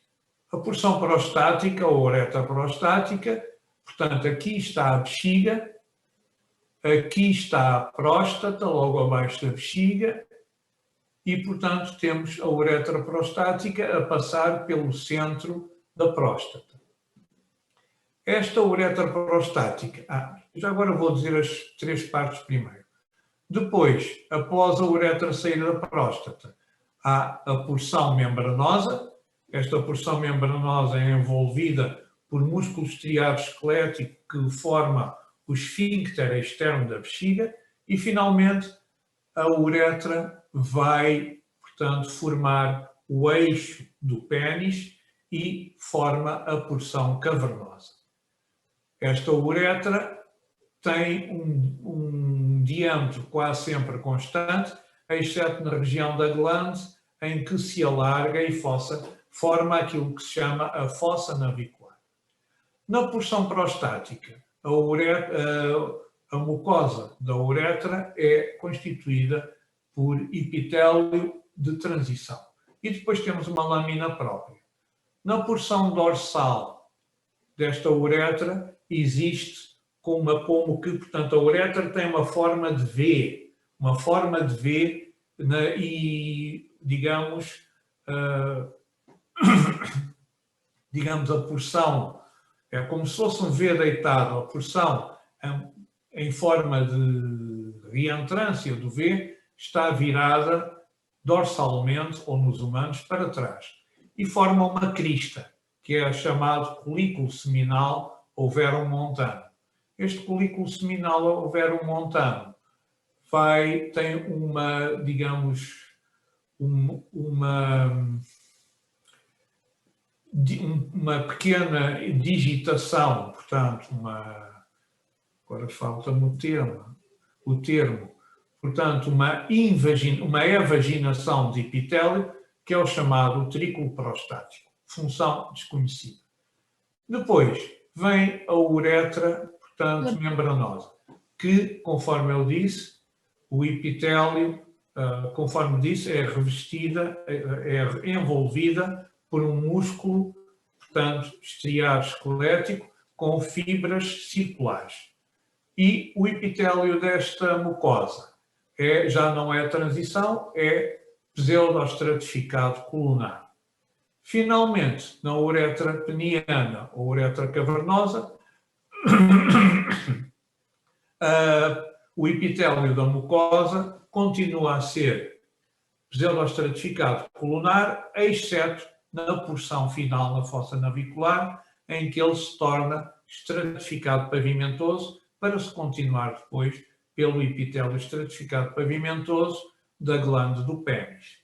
A porção prostática, ou uretra prostática, portanto, aqui está a bexiga, aqui está a próstata, logo abaixo da bexiga, e, portanto, temos a uretra prostática a passar pelo centro da próstata. Esta uretra prostática, já agora vou dizer as 3 partes primeiro. Depois, após a uretra sair da próstata, há a porção membranosa. Esta porção membranosa é envolvida por músculo estriado esquelético que forma o esfíncter externo da bexiga e, finalmente, a uretra vai, portanto, formar o eixo do pênis e forma a porção cavernosa. Esta uretra tem um diâmetro quase sempre constante, exceto na região da glande, em que se alarga e forma aquilo que se chama a fossa navicular. Na porção prostática, a mucosa da uretra é constituída por epitélio de transição. E depois temos uma lâmina própria. Na porção dorsal desta uretra existe portanto, a uretra tem uma forma de V, e, digamos, a porção é como se fosse um V deitado, a porção em forma de reentrância do V está virada dorsalmente, ou nos humanos, para trás. E forma uma crista, que é chamado colículo seminal ou verum montano. Este colículo seminal ou verum montano tem uma, digamos, uma pequena digitação, portanto, agora falta-me o termo, portanto, uma evaginação de epitélio, que é o chamado utrículo prostático, função desconhecida. Depois vem a uretra, portanto, membranosa, que, conforme eu disse, o epitélio, conforme disse, é revestida, é envolvida por um músculo, portanto, estriado esquelético, com fibras circulares. E o epitélio desta mucosa já não é transição, é pseudoestratificado colunar. Finalmente, na uretra peniana ou uretra cavernosa, o epitélio da mucosa continua a ser pseudoestratificado colunar, exceto na porção final, na fossa navicular, em que ele se torna estratificado pavimentoso, para se continuar depois pelo epitélio estratificado pavimentoso da glande do pênis.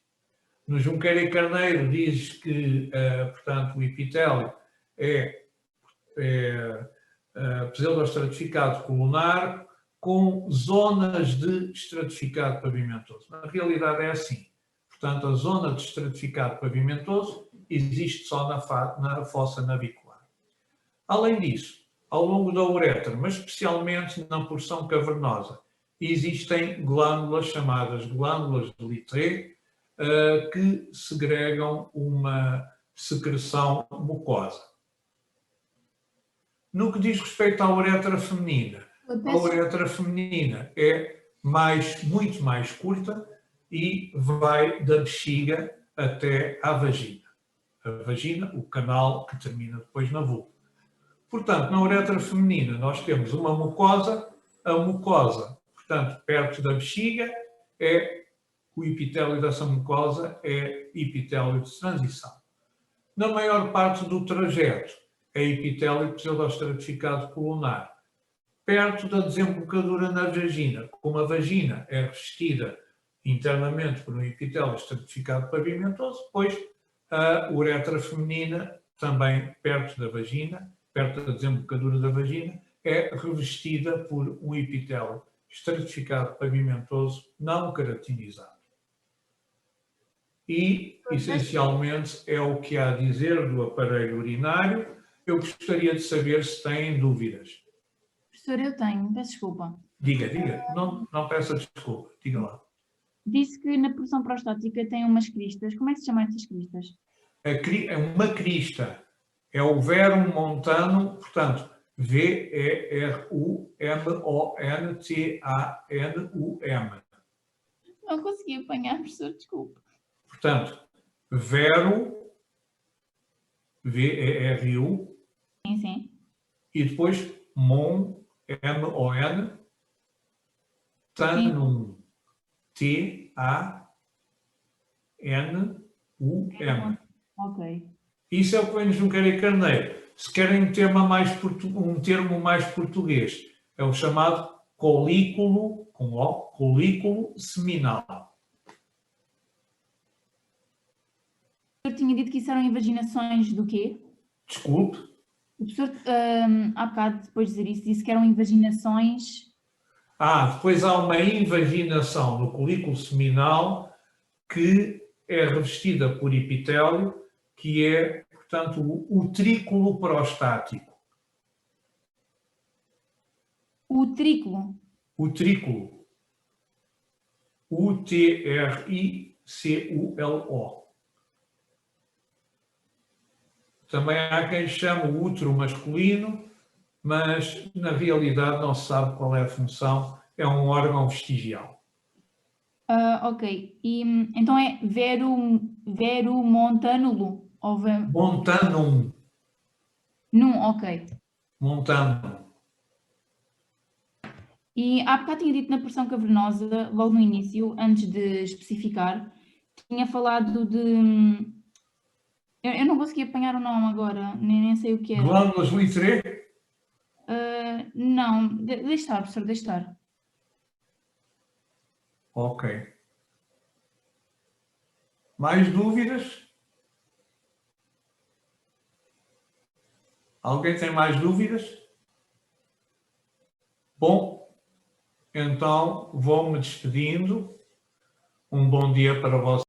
No Junqueira e Carneiro diz que, portanto, o epitélio é pseudoestratificado colunar com zonas de estratificado pavimentoso. Na realidade é assim. Portanto, a zona de estratificado pavimentoso existe só na fossa navicular. Além disso, ao longo da uretra, mas especialmente na porção cavernosa, existem glândulas chamadas glândulas de Littré, que segregam uma secreção mucosa. No que diz respeito à uretra feminina, a uretra feminina é muito mais curta e vai da bexiga até à vagina. A vagina, o canal que termina depois na vulva. Portanto, na uretra feminina nós temos uma mucosa, a mucosa, portanto, perto da bexiga, o epitélio dessa mucosa é epitélio de transição. Na maior parte do trajeto, é epitélio pseudoestratificado colunar. Perto da desembocadura na vagina, como a vagina é revestida internamente por um epitélio estratificado pavimentoso, depois a uretra feminina, também perto da vagina, perto da desembocadura da vagina, é revestida por um epitélio estratificado pavimentoso não queratinizado. E, essencialmente, é o que há a dizer do aparelho urinário. Eu gostaria de saber se têm dúvidas. Professor, eu tenho, peço desculpa. Diga. Não peça desculpa. Diga lá. Disse que na porção prostática tem umas cristas. Como é que se chamam essas cristas? É uma crista. É o verum montano, portanto, V-E-R-U-M-O-N-T-A-N-U-M. Não consegui apanhar, professor, desculpe. Portanto, verum, V-E-R-U, Sim. e depois mon, M-O-N, tanum, T-A-N-U-M. Ok. Isso é o que vem de Junqueira e Carneiro. Se querem um termo mais português, é o chamado colículo, com O, colículo seminal. O professor tinha dito que isso eram invaginações do quê? Desculpe. O professor, há bocado, depois de dizer isso, disse que eram invaginações... Depois há uma invaginação no colículo seminal que é revestida por epitélio, que é, portanto, o utrículo prostático. Utrículo? Utrículo. U-T-R-I-C-U-L-O. Também há quem chame o útero masculino, mas na realidade não se sabe qual é a função, é um órgão vestigial. Ok. E, então é verumontanulo? Montanum. Ok. Montanum. E há bocado tinha dito na porção cavernosa, logo no início, antes de especificar, tinha falado de... Eu não consegui apanhar o nome agora, nem sei o que era. Glândulas Littré? Não, deixa estar, professor, deixa estar. Ok. Mais dúvidas? Alguém tem mais dúvidas? Bom, então vou-me despedindo. Um bom dia para vocês.